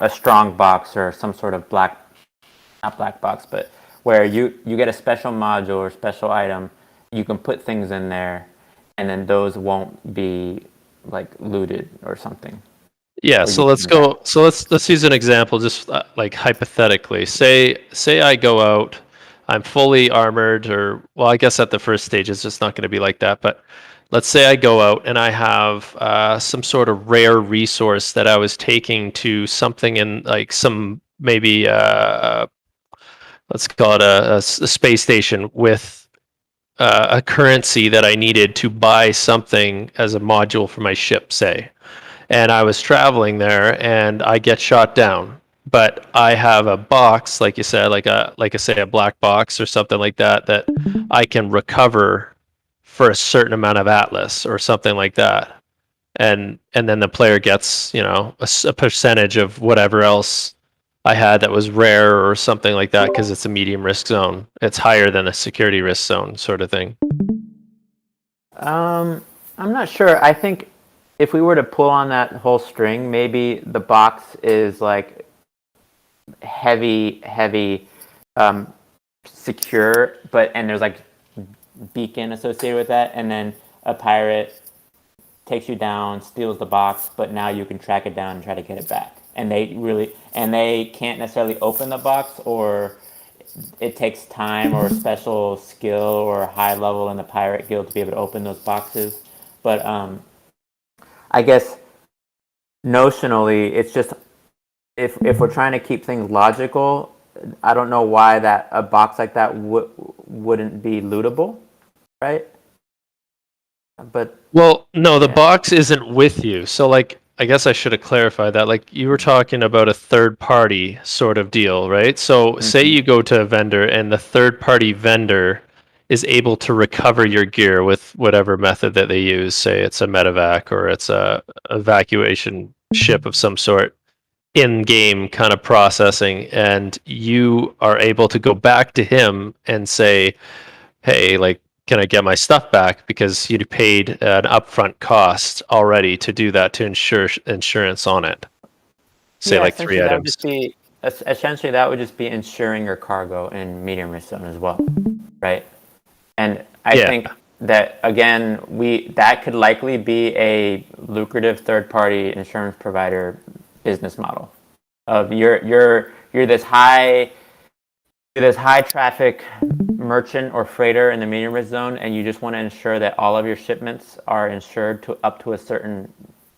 strong box or some sort of not black box, but where you get a special module or special item, you can put things in there, and then those won't be like looted or something. Yeah, Or so you let's can get. go. So let's use an example, just like hypothetically. Say I go out, I'm fully armored, or well, I guess at the first stage it's just not going to be like that. But let's say I go out and I have some sort of rare resource that I was taking to something in like some maybe let's call it a space station with a currency that I needed to buy something as a module for my ship, say. And I was traveling there and I get shot down. But I have a box, like you said, like I say, a black box or something like that, that I can recover for a certain amount of Atlas or something like that. And then the player gets, a percentage of whatever else I had that was rare or something like that because it's a medium risk zone. It's higher than a security risk zone sort of thing. I'm not sure. I think if we were to pull on that whole string, maybe the box is like heavy, um, secure, and there's like beacon associated with that, and then a pirate takes you down, steals the box, but now you can track it down and try to get it back. And they can't necessarily open the box, or it takes time or special skill or high level in the pirate guild to be able to open those boxes. But I guess notionally, it's just if we're trying to keep things logical, I don't know why that a box like that wouldn't be lootable, right? But Well, no, the yeah. box isn't with you. So, like, I guess I should have clarified that. Like, you were talking about a third party sort of deal, right? So, say Mm-hmm. you go to a vendor and the third party vendor is able to recover your gear with whatever method that they use. Say it's a medevac or it's a evacuation ship of some sort in game kind of processing. And you are able to go back to him and say, hey, like, can I get my stuff back? Because you'd paid an upfront cost already to do that to insure insurance on it. Say Yeah, like three items. essentially that would just be insuring your cargo in medium risk zone as well, right? And I Yeah. think that again, that could likely be a lucrative third party insurance provider business model of you're this high traffic merchant or freighter in the medium risk zone, and you just want to ensure that all of your shipments are insured to up to a certain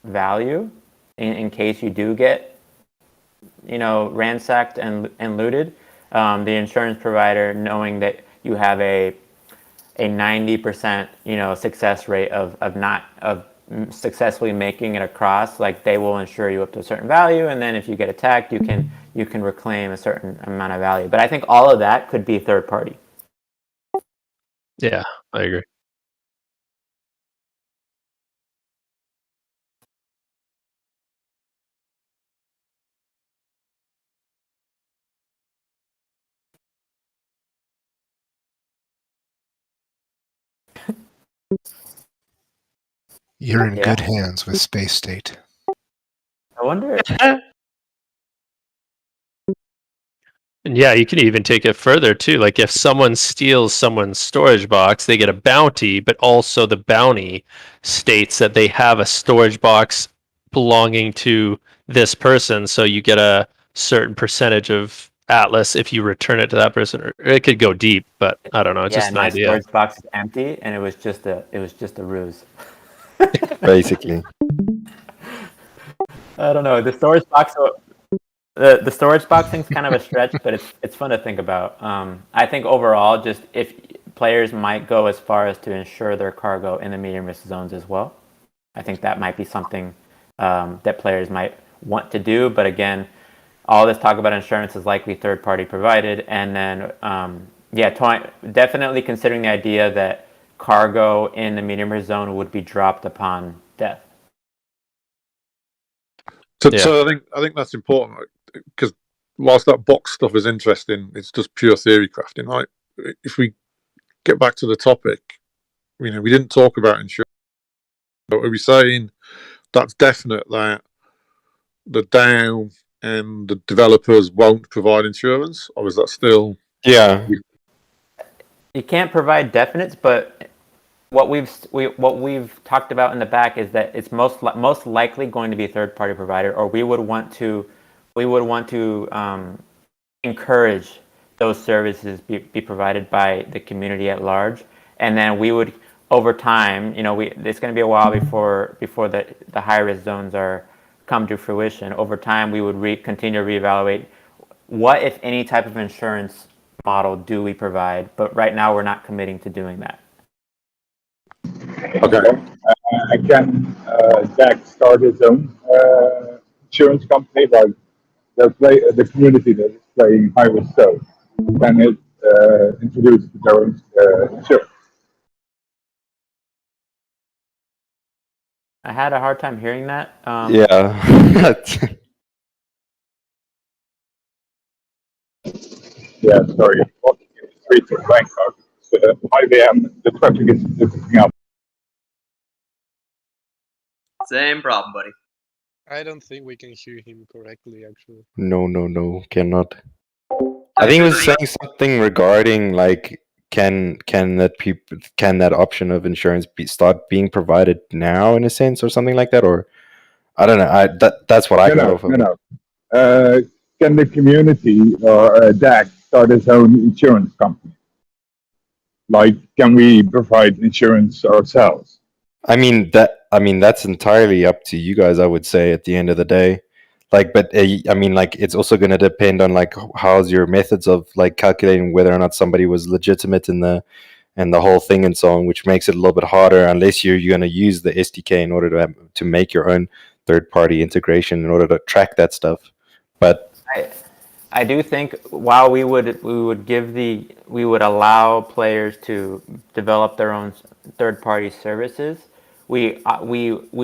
value in case you do get ransacked and looted. The insurance provider, knowing that you have a 90% success rate of not of successfully making it across, like they will insure you up to a certain value, and then if you get attacked, you can reclaim a certain amount of value. But I think all of that could be third party. Yeah, I agree. You're in Yeah. good hands with Space State. I wonder. And yeah, you can even take it further too. Like if someone steals someone's storage box, they get a bounty, but also the bounty states that they have a storage box belonging to this person, so you get a certain percentage of Atlas if you return it to that person. Or it could go deep, but I don't know. It's Yeah, just and an my idea. storage box is empty, and it was just a ruse. Basically. I don't know. The storage box. The storage box thing's kind of a stretch, but it's fun to think about. I think overall, just if players might go as far as to insure their cargo in the medium risk zones as well. I think that might be something that players might want to do. But again, all this talk about insurance is likely third party provided, and then definitely considering the idea that cargo in the medium risk zone would be dropped upon death. So I think that's important because whilst that box stuff is interesting, it's just pure theory crafting, right? If we get back to the topic, we didn't talk about insurance. But are we saying that's definite that the DAO and the developers won't provide insurance, or is that still? Yeah. You can't provide definites, but what we've talked about in the back is that it's most likely going to be a third party provider, or we would want to encourage those services be provided by the community at large, and then we would over time, it's going to be a while before the high risk zones come to fruition. Over time, we would continue to reevaluate what, if any, type of insurance model do we provide, but right now we're not committing to doing that. Okay. Can DAC start its own insurance company, like the community that is playing high risk zone? Can it introduce their own insurance? I had a hard time hearing that. Yeah. Yeah, sorry. Walking in the streets of Bangkok, IBM, the traffic is picking up. Same problem, buddy. I don't think we can hear him correctly, actually. No, cannot. I think he was saying something regarding like can that option of insurance start being provided now in a sense or something like that, or I don't know. That's what I got off of it. No. Can the community or DAC start its own insurance company? Like, can we provide insurance ourselves? I mean that's entirely up to you guys. I would say at the end of the day, like, but I mean, like, it's also going to depend on like how's your methods of like calculating whether or not somebody was legitimate in the whole thing and so on, which makes it a little bit harder unless you're going to use the SDK in order to make your own third party integration in order to track that stuff. But I do think while we would allow players to develop their own third party services, we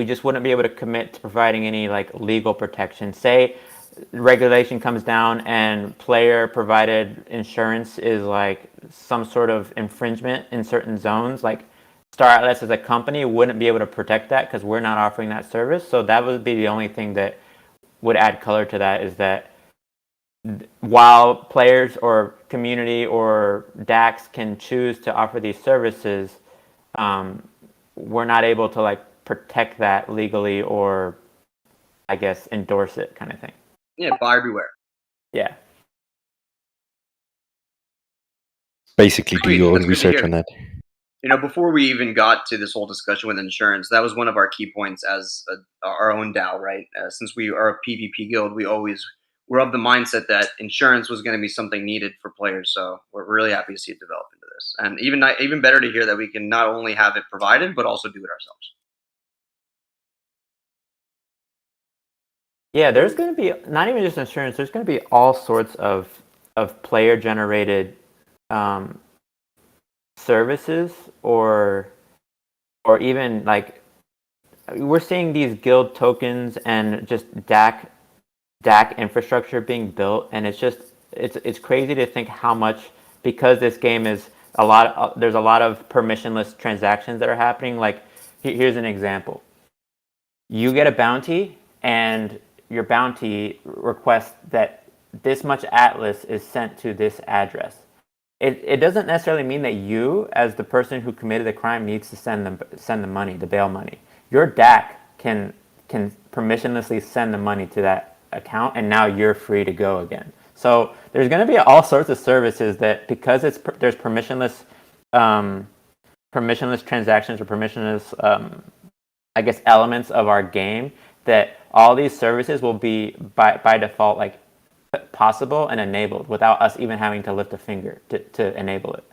just wouldn't be able to commit to providing any like legal protection. Say regulation comes down and player provided insurance is like some sort of infringement in certain zones, like Star Atlas as a company wouldn't be able to protect that because we're not offering that service. So that would be the only thing that would add color to that, is that while players or community or DACs can choose to offer these services, we're not able to like protect that legally or I guess endorse it, kind of thing. Yeah, buyer beware. Yeah. Basically do your own That's good to research hear. on that. Before we even got to this whole discussion with insurance, that was one of our key points as our own DAO, right? Since we are a PvP guild, we're of the mindset that insurance was going to be something needed for players. So we're really happy to see it develop into this, and even better to hear that we can not only have it provided but also do it ourselves. Yeah, there's going to be not even just insurance. There's going to be all sorts of player generated services or even like we're seeing these guild tokens and just DAC infrastructure being built, and it's crazy to think how much, because this game is there's a lot of permissionless transactions that are happening. Like, here's an example. You get a bounty, and your bounty requests that this much Atlas is sent to this address. It doesn't necessarily mean that you, as the person who committed the crime, needs to send the money, the bail money. Your DAC can permissionlessly send the money to that account, and now you're free to go again. So there's going to be all sorts of services that, because there's permissionless transactions or permissionless I guess elements of our game, that all these services will be by default like possible and enabled without us even having to lift a finger to enable it.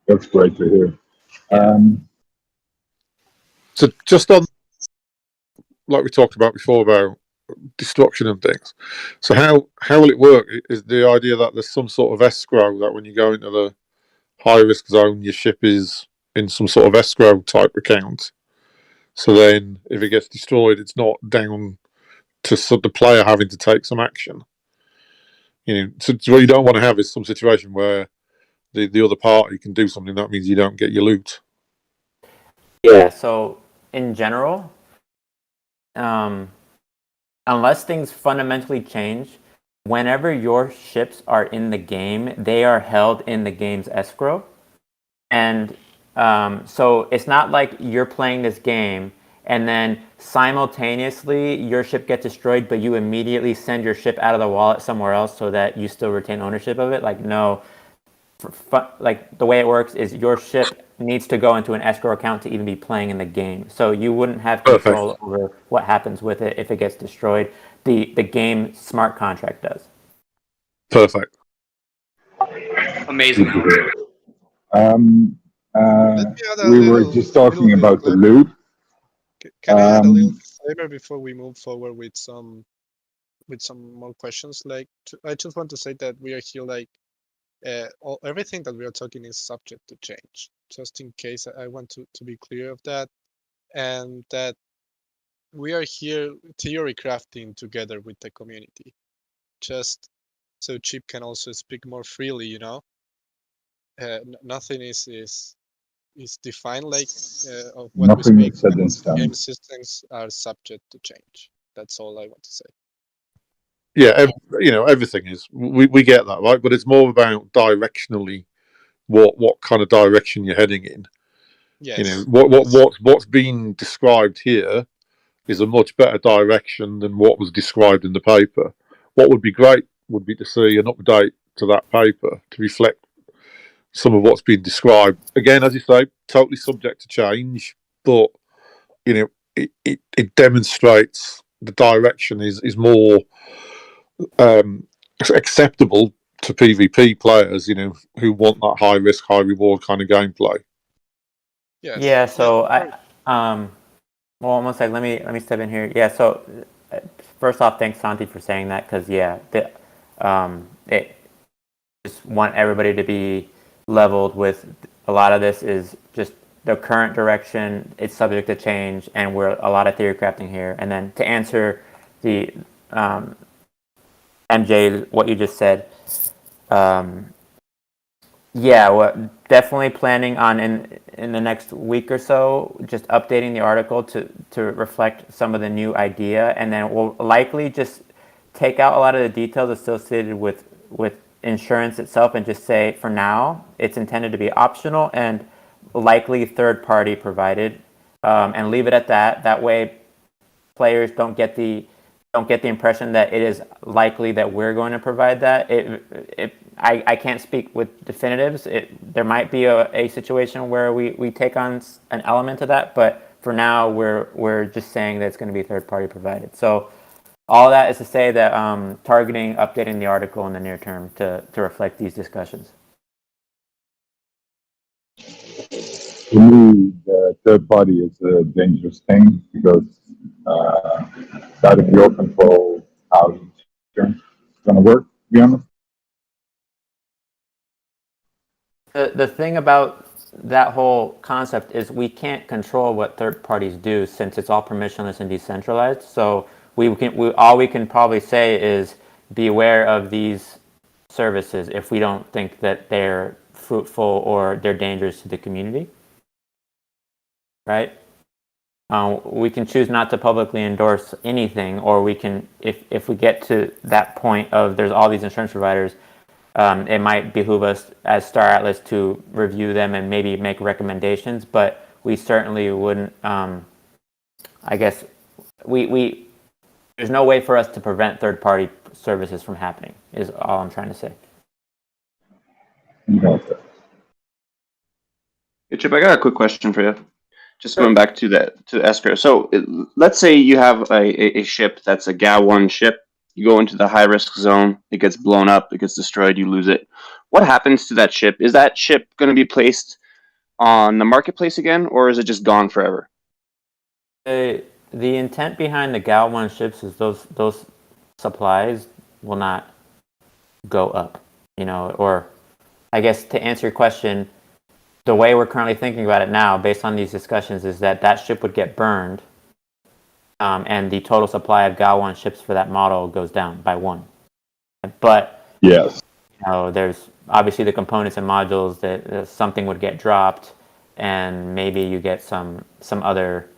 That's great to hear. Yeah. So just on, like we talked about before about destruction and things. So how will it work? Is the idea that there's some sort of escrow, that when you go into the high risk zone, your ship is in some sort of escrow type account. So then if it gets destroyed, it's not down to the player having to take some action. So what you don't want to have is some situation where the other party can do something that means you don't get your loot. Yeah, so in general, unless things fundamentally change, whenever your ships are in the game, they are held in the game's escrow. And so it's not like you're playing this game and then simultaneously your ship gets destroyed, but you immediately send your ship out of the wallet somewhere else so that you still retain ownership of it. Like, no, like the way it works is your ship needs to go into an escrow account to even be playing in the game. So you wouldn't have control over what happens with it if it gets destroyed. The game smart contract does. Perfect. Amazing. We were just talking about the loot. Can I add a little flavor before we move forward with some more questions? Like, I just want to say that we are here like everything that we are talking is subject to change. Just in case, I want to be clear of that, and that we are here theory crafting together with the community, just so Chip can also speak more freely. Nothing is defined like of what Nothing we speak. is set in stone. Game systems are subject to change. That's all I want to say. Yeah, everything is. We get that, right? But it's more about directionally what kind of direction you're heading in. Yes. What's being described here is a much better direction than what was described in the paper. What would be great would be to see an update to that paper to reflect some of what's been described. Again, as you say, totally subject to change, but it demonstrates the direction is more acceptable to PvP players, who want that high risk, high reward kind of gameplay. Yes. Yeah. So well, almost like let me step in here. Yeah. So first off, thanks Santi for saying that, because it just want everybody to be leveled with. A lot of this is just the current direction. It's subject to change, and we're a lot of theory crafting here. And then to answer the MJ, what you just said, we're definitely planning on in the next week or so just updating the article to reflect some of the new idea, and then we'll likely just take out a lot of the details associated with insurance itself and just say for now it's intended to be optional and likely third party provided, and leave it at that. That way players don't get the impression that it is likely that we're going to provide that. I can't speak with definitives. There might be a situation where we take on an element of that, but for now we're just saying that it's going to be third party provided. So all that is to say that targeting updating the article in the near term to reflect these discussions. To me, the third party is a dangerous thing because it's out of your control how it's going to work, to be honest. The thing about that whole concept is we can't control what third parties do since it's all permissionless and decentralized. So all we can probably say is beware of these services if we don't think that they're fruitful or they're dangerous to the community, right? We can choose not to publicly endorse anything, or we can, if we get to that point of there's all these insurance providers, it might behoove us as Star Atlas to review them and maybe make recommendations, but we certainly wouldn't, I guess, we there's no way for us to prevent third-party services from happening, is all I'm trying to say. Okay. Hey, Chip, I got a quick question for you. Just going back to the escrow. So let's say you have a ship that's a GAO 1 ship. You go into the high risk zone. It gets blown up. It gets destroyed. You lose it. What happens to that ship? Is that ship going to be placed on the marketplace again, or is it just gone forever? The intent behind the GAO 1 ships is those supplies will not go up, or I guess to answer your question, the way we're currently thinking about it now, based on these discussions, is that ship would get burned, and the total supply of GAO 1 ships for that model goes down by 1. But yes, there's obviously the components and modules that something would get dropped, and maybe you get some other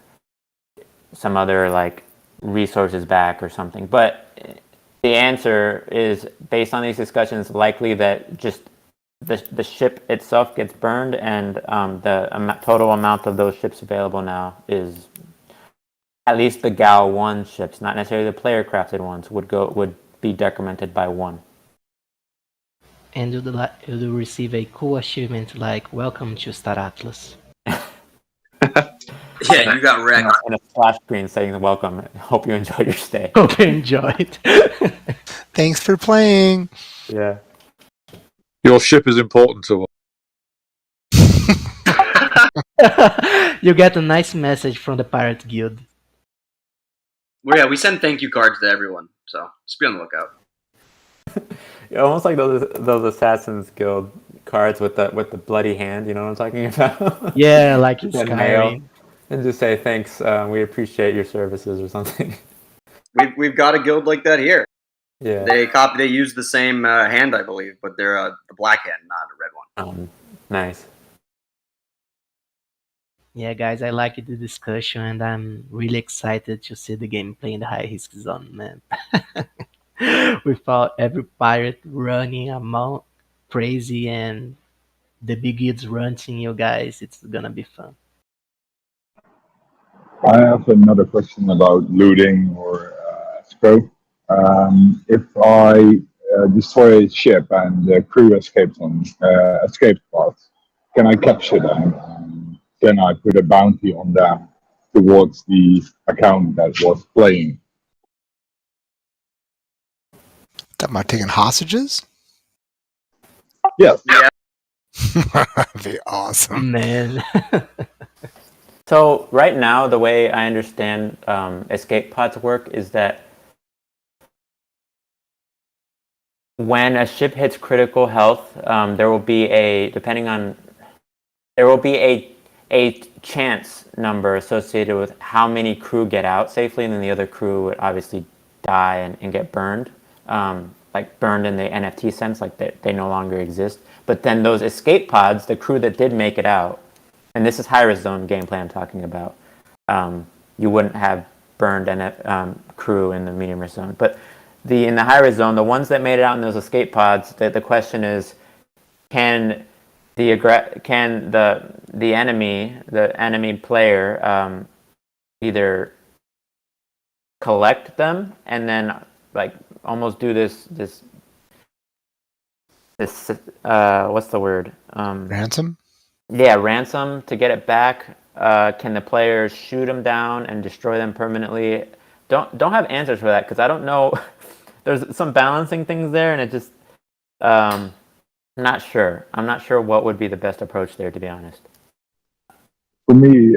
like resources back or something. But the answer is, based on these discussions, likely that just the ship itself gets burned, and the total amount of those ships available now is at least the GAO 1 ships, not necessarily the player crafted ones, would be decremented by 1. And you'll receive a cool achievement like "Welcome to Star Atlas." Yeah, you got wrecked. And a splash screen saying welcome. Hope you enjoyed your stay. Hope you enjoyed. Thanks for playing. Yeah. Your ship is important to us. You get a nice message from the Pirate Guild. Well, yeah, we send thank you cards to everyone, so just be on the lookout. Almost like those Assassin's Guild cards with the bloody hand. You know what I'm talking about? Yeah, like in Send mail Skyrim. and just say thanks. We appreciate your services or something. We've got a guild like that here. Yeah. They use the same hand, I believe, but they're the black hand, not a red one. Nice. Yeah, guys, I like the discussion, and I'm really excited to see the gameplay in the high risk zone, man. Without every pirate running among crazy and the big guilds running you guys, it's gonna be fun. I have another question about looting or escrow. If I destroy a ship and the crew escapes on escape paths, can I capture them? And can I put a bounty on them towards the account that was playing? That might taking hostages? Yes. Yeah. That'd be awesome. Man. So right now, the way I understand escape pods work is that when a ship hits critical health, there will be a chance number associated with how many crew get out safely, and then the other crew would obviously die and get burned, like burned in the NFT sense, like they no longer exist. But then those escape pods, the crew that did make it out, and this is high-risk zone gameplay I'm talking about, you wouldn't have burned crew in the medium-risk zone. But in the high-risk zone, the ones that made it out in those escape pods, the question is, can the enemy player either collect them and then like almost do this what's the word? Ransom? Yeah, ransom to get it back. Can the players shoot them down and destroy them permanently? Don't have answers for that because I don't know. There's some balancing things there, and it just not sure. I'm not sure what would be the best approach there, to be honest. For me,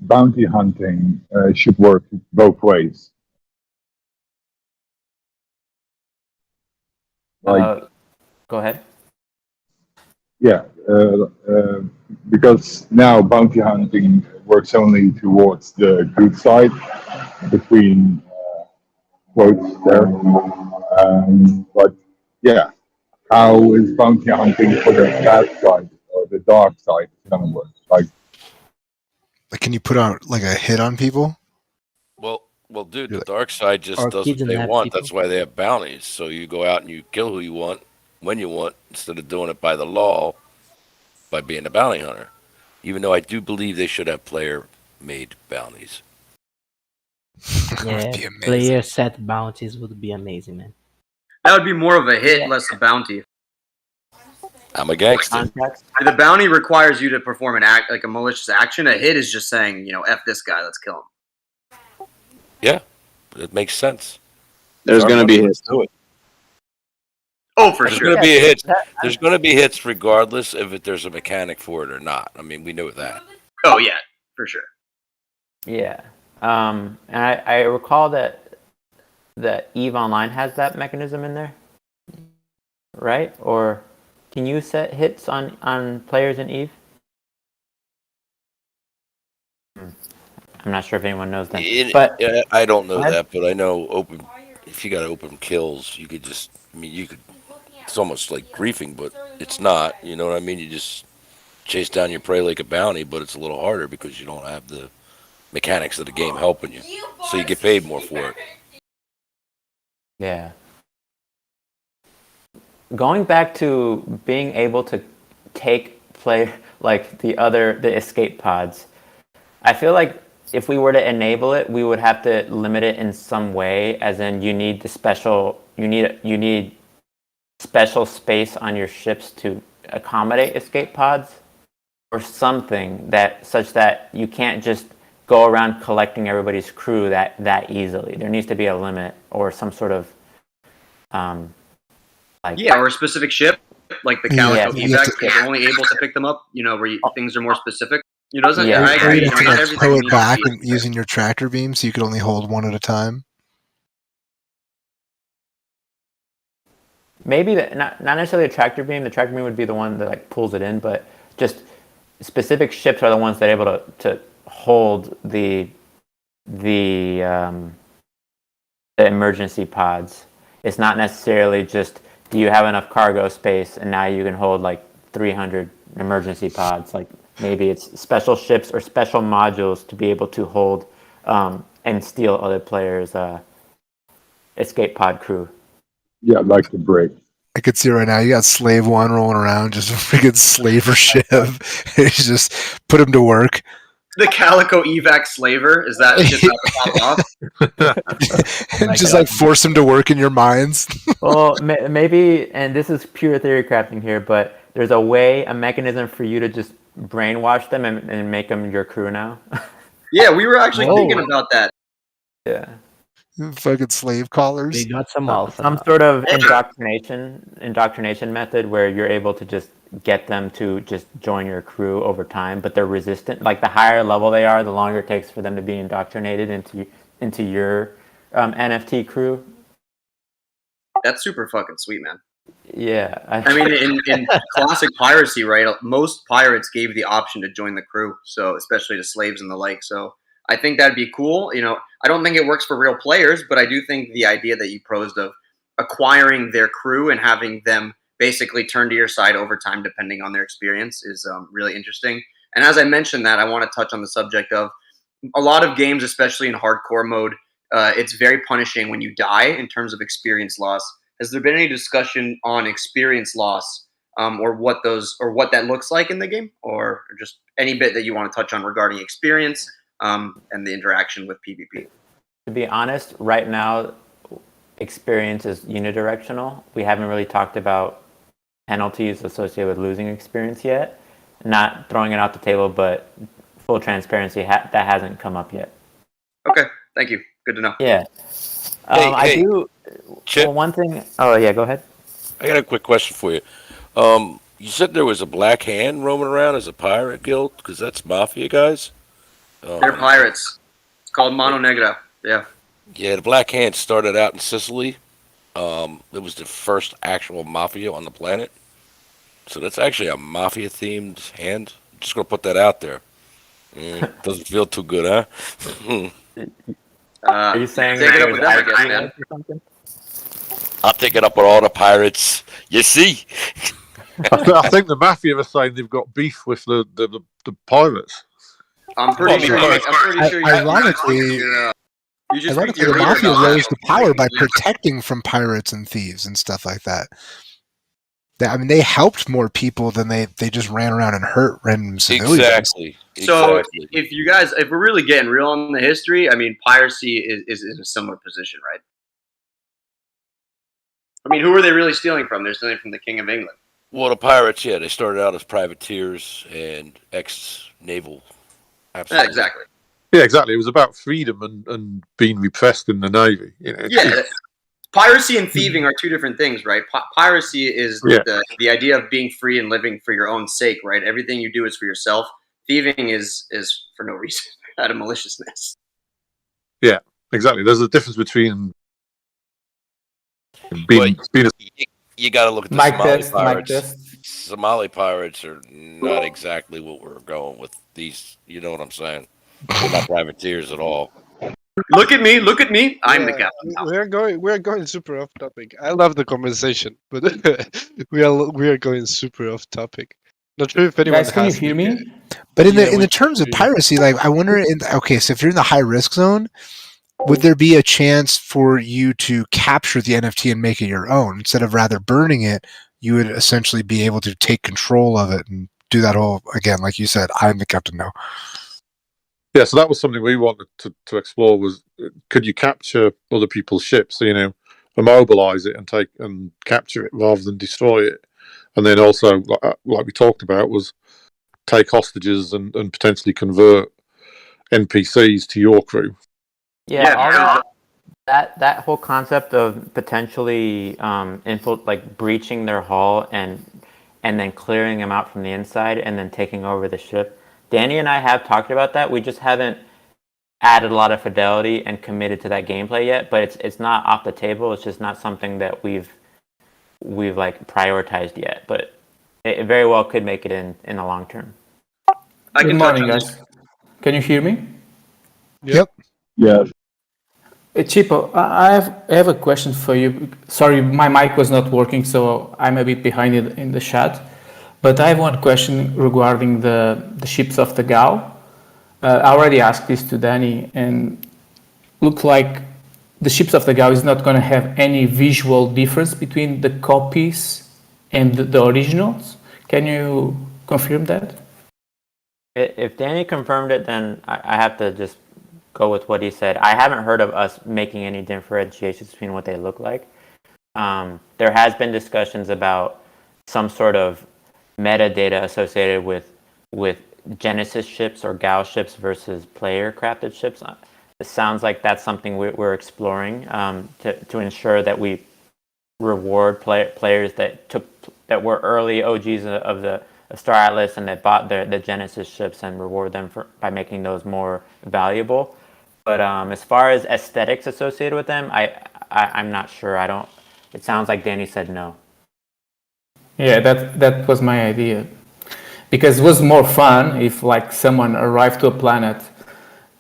bounty hunting should work both ways. Like, go ahead. yeah, because now bounty hunting works only towards the good side, between quotes there. But yeah, how is bounty hunting for the bad side or the dark side gonna work? Like, Can you put out like a hit on people? Well, dude, You're the dark side just Or does what they kidnap want. people. That's why they have bounties. So you go out and you kill who you want, when you want, instead of doing it by the law, by being a bounty hunter. Even though I do believe they should have player-made bounties. That would Yeah, be amazing. player set bounties would be amazing, man. That would be more of a hit, Yeah. less a bounty. I'm a gangster. Contracts. The bounty requires you to perform an act, like a malicious action. A hit is just saying, F this guy, let's kill him. Yeah, it makes sense. There's Our going to money, be let's hits. do it. Oh, for There's sure. going to be hits. That- There's going to be hits regardless if there's a mechanic for it or not. I mean, we know that. Oh yeah, for sure. Yeah. And I recall that EVE Online has that mechanism in there, right? Or can you set hits on players in EVE? I'm not sure if anyone knows that. But I don't know Go ahead. that, but I know if you got open kills, you could just. I mean, you could. It's almost like griefing, but it's not. You know what I mean? You just chase down your prey like a bounty, but it's a little harder because you don't have the mechanics of the game helping you, so you get paid more for it. yeah. Going back to being able to take like the escape pods, I feel like if we were to enable it, we would have to limit it in some way, as in you need special space on your ships to accommodate escape pods or something such that you can't just go around collecting everybody's crew that easily. There needs to be a limit or some sort of or a specific ship, like the Calico Yeah, evac, you're only able to pick them up, where things are more specific. Doesn't Yeah. I Or agree. you'd have to Not like everything tow it needs to back be and using your tractor beam, so you could only hold one at a time. Maybe not necessarily a tractor beam. The tractor beam would be the one that like pulls it in, but just specific ships are the ones that are able to hold the emergency pods. It's not necessarily just do you have enough cargo space and now you can hold like 300 emergency pods. Like maybe it's special ships or special modules to be able to hold and steal other players' escape pod crew. yeah, like the break. I could see right now you got Slave One rolling around, just a freaking slaver ship. You just put him to work. The Calico evac slaver, is that ship about to pop off? And just like force him to work in your mines. Well, maybe, and this is pure theory crafting here, but there's a mechanism for you to just brainwash them and make them your crew now. Yeah, we were actually thinking about that. Yeah. Fucking slave collars. We got some alpha. Some sort of indoctrination method where you're able to just get them to just join your crew over time, but they're resistant. Like the higher level they are, the longer it takes for them to be indoctrinated into your NFT crew. That's super fucking sweet, man. Yeah. I mean, in classic piracy, right? Most pirates gave the option to join the crew, so especially to slaves and the like. So I think that'd be cool. I don't think it works for real players, but I do think the idea that you posed of acquiring their crew and having them basically turn to your side over time, depending on their experience, is really interesting. And as I mentioned that, I want to touch on the subject of a lot of games, especially in hardcore mode. It's very punishing when you die in terms of experience loss. Has there been any discussion on experience loss, or what that looks like in the game, or just any bit that you want to touch on regarding experience and the interaction with PvP? To be honest, right now, experience is unidirectional. We haven't really talked about penalties associated with losing experience yet. Not throwing it out the table, but full transparency, that hasn't come up yet. Okay, thank you. Good to know. Yeah. Hey, I do. Chip? Well, one thing. Oh yeah, go ahead. I got a quick question for you. You said there was a black hand roaming around as a pirate guild, because that's mafia guys. They're pirates. It's called Mano Negra. Yeah. Yeah, the Black Hand started out in Sicily. It was the first actual mafia on the planet. So that's actually a mafia-themed hand. Just going to put that out there. Doesn't feel too good, huh? Are you saying take it up there's with them, I guess, IP man. or something? I'll take it up with all the pirates. You see? I think the mafia are saying they've got beef with the pirates. I'm pretty sure. I'm pretty sure. Ironically, You should speak to the your leader mafia about rose to that. power by protecting from pirates and thieves and stuff like that. I mean, they helped more people than they just ran around and hurt random civilians. Exactly. So if we're really getting real on the history, I mean, piracy is in a similar position, right? I mean, who are they really stealing from? They're stealing from the King of England. Well, the pirates, yeah, they started out as privateers and ex-naval. Absolutely. Yeah, exactly. Yeah, exactly. It was about freedom and being repressed in the Navy. Yeah. Piracy and thieving are two different things, right? Piracy is the idea of being free and living for your own sake, right? Everything you do is for yourself. Thieving is for no reason, out of maliciousness. Yeah, exactly. There's a difference between being you got to look at the Somali pirates. Somali pirates are not exactly what we're going with these. You know what I'm saying? They're not privateers at all. Look at me. I'm the captain. We're going super off topic. I love the conversation, but we are going super off topic. Not sure if anyone Guys, can you hear me? But in the terms of piracy, like I wonder. So if you're in the high risk zone, would there be a chance for you to capture the NFT and make it your own instead of rather burning it? You would essentially be able to take control of it and do that whole again, like you said. I'm the captain now. Yeah, so that was something we wanted to explore. Was could you capture other people's ships? So, immobilize it and capture it rather than destroy it, and then also, like we talked about, was take hostages and potentially convert NPCs to your crew. Yeah, that whole concept of potentially breaching their hull and then clearing them out from the inside and then taking over the ship. Danny and I have talked about that. We just haven't added a lot of fidelity and committed to that gameplay yet. But it's not off the table. It's just not something that we've like prioritized yet. But it very well could make it in the long term. Good morning, guys. Can you hear me? Yep. Yeah. Chypto, I have a question for you. Sorry, my mic was not working, so I'm a bit behind it in the chat. But I have one question regarding the ships of the GAO. I already asked this to Danny, and look like the ships of the GAO is not going to have any visual difference between the copies and the originals. Can you confirm that? If Danny confirmed it, then I have to just go with what he said. I haven't heard of us making any differentiations between what they look like. There has been discussions about some sort of metadata associated with Genesis ships or GAO ships versus player crafted ships. It sounds like that's something we're exploring to ensure that we reward players that were early OGs of the Star Atlas and that bought the Genesis ships and reward them by making those more valuable. But as far as aesthetics associated with them, I'm not sure. It sounds like Danny said no. Yeah, that was my idea. Because it was more fun if like someone arrived to a planet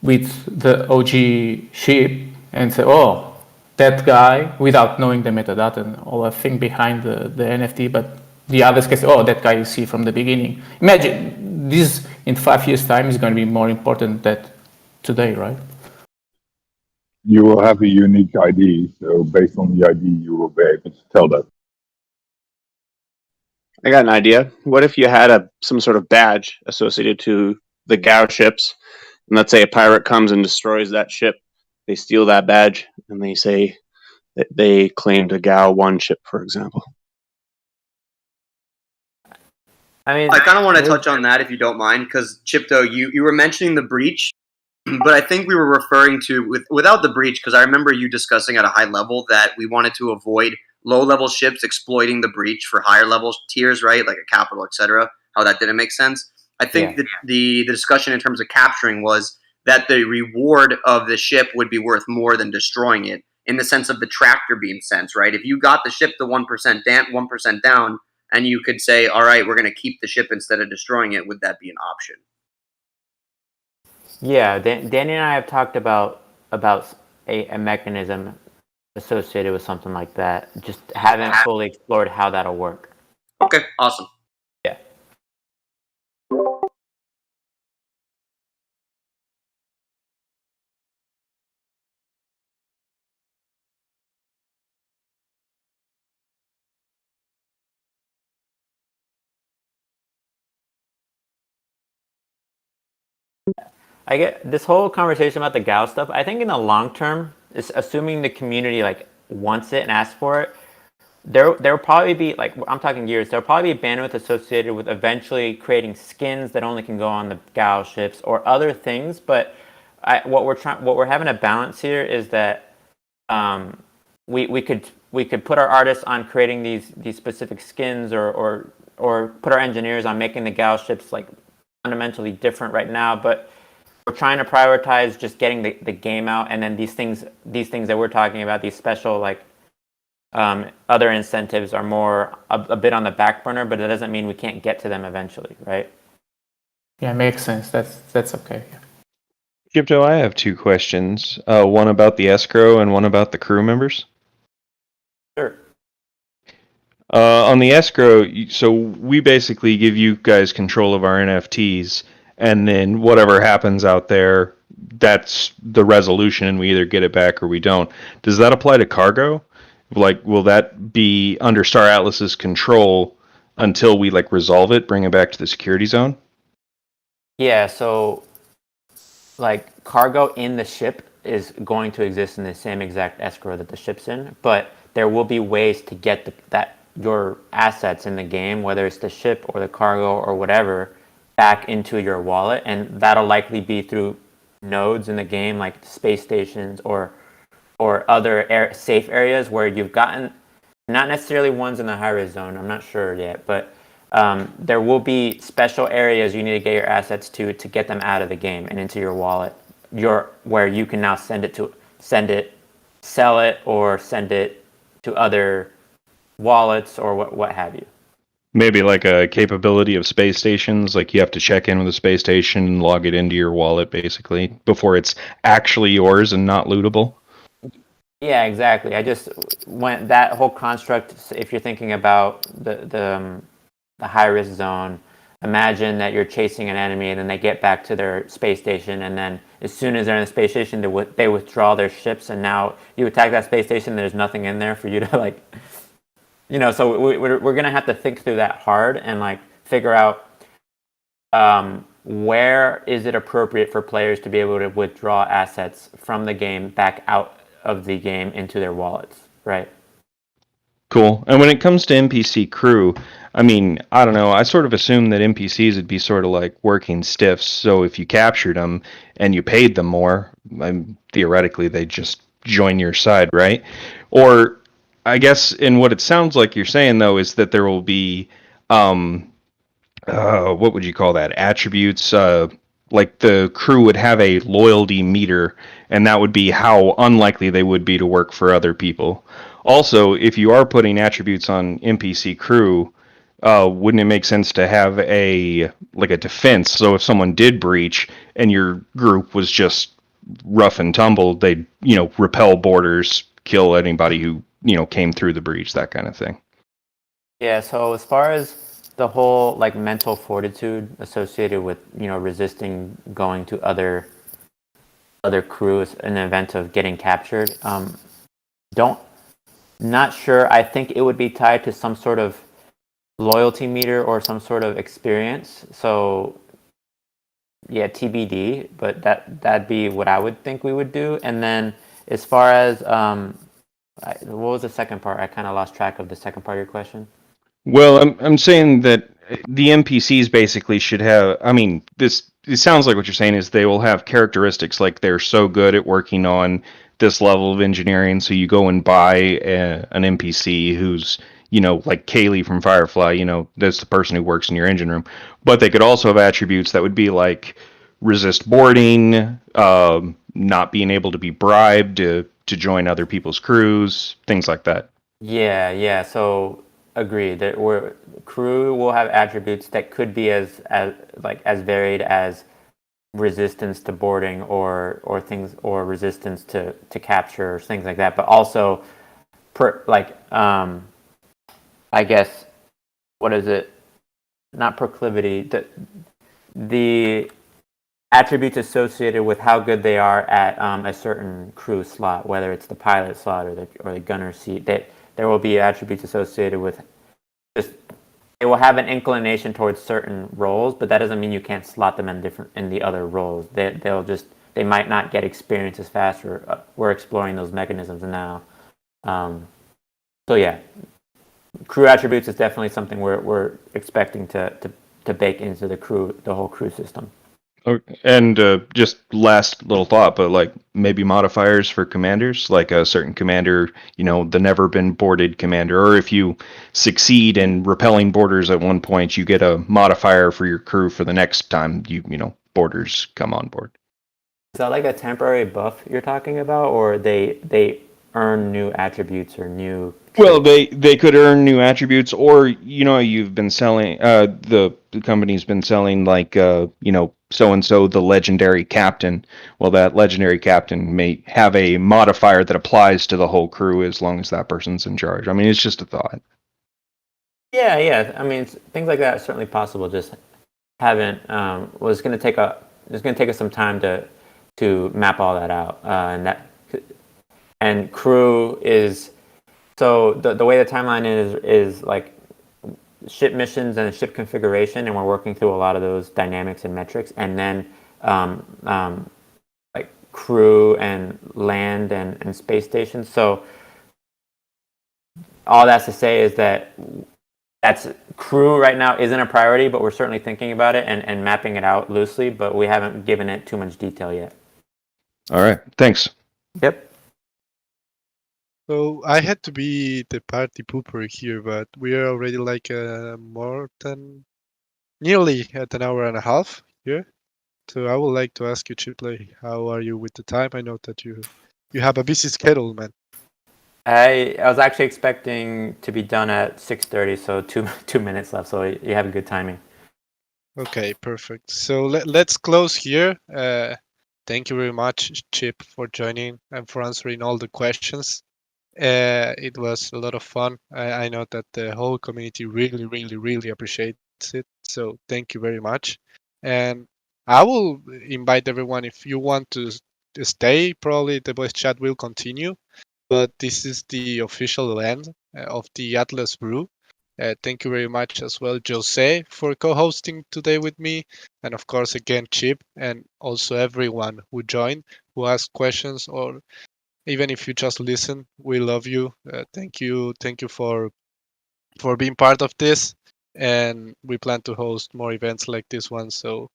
with the OG ship and say, oh, that guy, without knowing the metadata and all the thing behind the NFT, but the others can say, oh, that guy you see from the beginning. Imagine this in 5 years' time is going to be more important than today, right? You will have a unique ID, so based on the ID, you will be able to tell that. I got an idea. What if you had some sort of badge associated to the GAO ships, and let's say a pirate comes and destroys that ship, they steal that badge, and they say that they claimed a GAO 1 ship, for example. I kind of want to touch on that if you don't mind, because Chypto, you were mentioning the breach, but I think we were referring to without the breach, because I remember you discussing at a high level that we wanted to avoid low-level ships exploiting the breach for higher-level tiers, right, like a capital, etc. How that didn't make sense. I think that the discussion in terms of capturing was that the reward of the ship would be worth more than destroying it, in the sense of the tractor beam sense, right? If you got the ship to 1% down, and you could say, all right, we're going to keep the ship instead of destroying it, would that be an option? Yeah, Danny and I have talked about a mechanism associated with something like that. Just haven't fully explored how that'll work. Okay, awesome. Yeah. I get this whole conversation about the GAO stuff. I think in the long term, it's assuming the community like wants it and asks for it. There'll probably be, like, I'm talking years, there'll probably be bandwidth associated with eventually creating skins that only can go on the GAO ships or other things. But what we're having to balance here is that we could put our artists on creating these specific skins or put our engineers on making the GAO ships like fundamentally different right now. But we're trying to prioritize just getting the game out, and then these things that we're talking about, these special like other incentives are more a bit on the back burner, but it doesn't mean we can't get to them eventually, right? Yeah, makes sense. That's okay. Chypto, I have two questions. One about the escrow and one about the crew members. Sure. On the escrow, so we basically give you guys control of our NFTs, and then whatever happens out there, that's the resolution, and we either get it back or we don't. Does that apply to cargo? Like, will that be under Star Atlas's control until we like resolve it, bring it back to the security zone? Yeah, so like cargo in the ship is going to exist in the same exact escrow that the ship's in, but there will be ways to get your assets in the game, whether it's the ship or the cargo or whatever, back into your wallet, and that'll likely be through nodes in the game like space stations or other safe areas where you've gotten, not necessarily ones in the high risk zone, I'm not sure yet, but there will be special areas you need to get your assets to get them out of the game and into your wallet, where you can now sell it, or send it to other wallets or what have you. Maybe like a capability of space stations, like you have to check in with a space station and log it into your wallet basically before it's actually yours and not lootable. Yeah, exactly. I just went that whole construct. If you're thinking about the high risk zone, imagine that you're chasing an enemy and then they get back to their space station, and then as soon as they're in the space station, they withdraw their ships, and now you attack that space station. There's nothing in there for you to like, So we're gonna have to think through that hard and like figure out where is it appropriate for players to be able to withdraw assets from the game back out of the game into their wallets, right? Cool. And when it comes to NPC crew, I mean, I don't know. I sort of assumed that NPCs would be sort of like working stiffs. So if you captured them and you paid them more, theoretically they'd just join your side, right? Or I guess in what it sounds like you're saying though is that there will be, what would you call that? Attributes. Like the crew would have a loyalty meter, and that would be how unlikely they would be to work for other people. Also, if you are putting attributes on NPC crew, wouldn't it make sense to have a defense? So if someone did breach and your group was just rough and tumble, they'd repel borders, kill anybody who came through the breach, that kind of thing. Yeah. So as far as the whole like mental fortitude associated with resisting going to other crews in the event of getting captured, not sure. I think it would be tied to some sort of loyalty meter or some sort of experience. So yeah, TBD, but that'd be what I would think we would do. And then as far as what was the second part? I kind of lost track of the second part of your question. Well, I'm saying that the NPCs basically should have. I mean, it sounds like what you're saying is they will have characteristics like they're so good at working on this level of engineering. So you go and buy an NPC who's like Kaylee from Firefly. That's the person who works in your engine room. But they could also have attributes that would be like resist boarding, not being able to be bribed to join other people's crews, things like that. Yeah. So agree that crew will have attributes that could be as varied as resistance to boarding or things or resistance to capture, things like that, but also I guess, what is it? Not proclivity. The attributes associated with how good they are at a certain crew slot, whether it's the pilot slot or the gunner seat. There will be attributes associated with just. They will have an inclination towards certain roles, but that doesn't mean you can't slot them in the other roles. They might not get experience as fast. We're exploring those mechanisms now. So yeah, crew attributes is definitely something we're expecting to bake into the whole crew system. And just last little thought, but like maybe modifiers for commanders, like a certain commander, the never been boarded commander, or if you succeed in repelling boarders at one point, you get a modifier for your crew for the next time boarders come on board. Is that like a temporary buff you're talking about, or they earn new attributes or new? Well, they could earn new attributes, or you've been selling the company's been selling like so and so the legendary captain. Well, that legendary captain may have a modifier that applies to the whole crew as long as that person's in charge. I mean, it's just a thought. Yeah. I mean, things like that are certainly possible. Just haven't. It's going to take us some time to map all that out, and crew is. So the way the timeline is like ship missions and ship configuration, and we're working through a lot of those dynamics and metrics, and then like crew and land and space stations. So all that's to say is that's crew right now isn't a priority, but we're certainly thinking about it and mapping it out loosely, but we haven't given it too much detail yet. All right, thanks. Yep. So I had to be the party pooper here, but we are already like nearly at an hour and a half here. So I would like to ask you, Chypto, how are you with the time? I know that you have a busy schedule, man. I was actually expecting to be done at 6:30, so 2 minutes left. So you have a good timing. Okay, perfect. So let's close here. Thank you very much, Chip, for joining and for answering all the questions. It was a lot of fun. I know that the whole community really, really, really appreciates it. So thank you very much. And I will invite everyone, if you want to stay, probably the voice chat will continue. But this is the official end of the Atlas Brew. Thank you very much as well, Jose, for co-hosting today with me. And of course, again, Chip, and also everyone who joined, who asked questions, or even if you just listen, we love you. Thank you for being part of this. And we plan to host more events like this one, so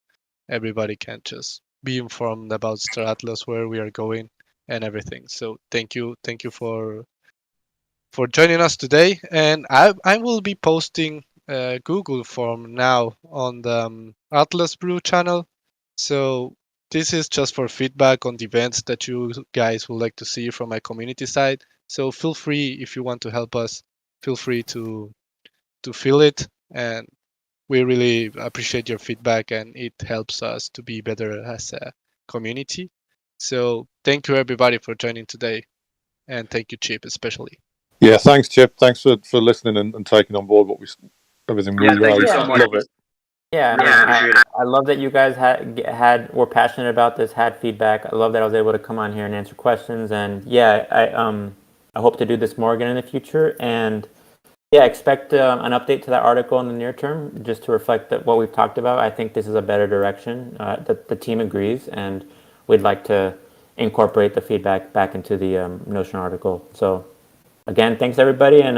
everybody can just be informed about Star Atlas, where we are going, and everything. So thank you for joining us today. And I will be posting a Google form now on the Atlas Brew channel. So this is just for feedback on the events that you guys would like to see from my community side. So feel free, if you want to help us, feel free to fill it. And we really appreciate your feedback, and it helps us to be better as a community. So thank you everybody for joining today, and thank you, Chip, especially. Yeah, thanks, Chip. Thanks for listening and taking on board everything we thank you so much. love it. Yeah, I love that you guys were passionate about this, had feedback. I love that I was able to come on here and answer questions, and yeah, I hope to do this more again in the future. And yeah, expect an update to that article in the near term, just to reflect what we've talked about. I think this is a better direction. The team agrees, and we'd like to incorporate the feedback back into the Notion article. So again, thanks everybody, and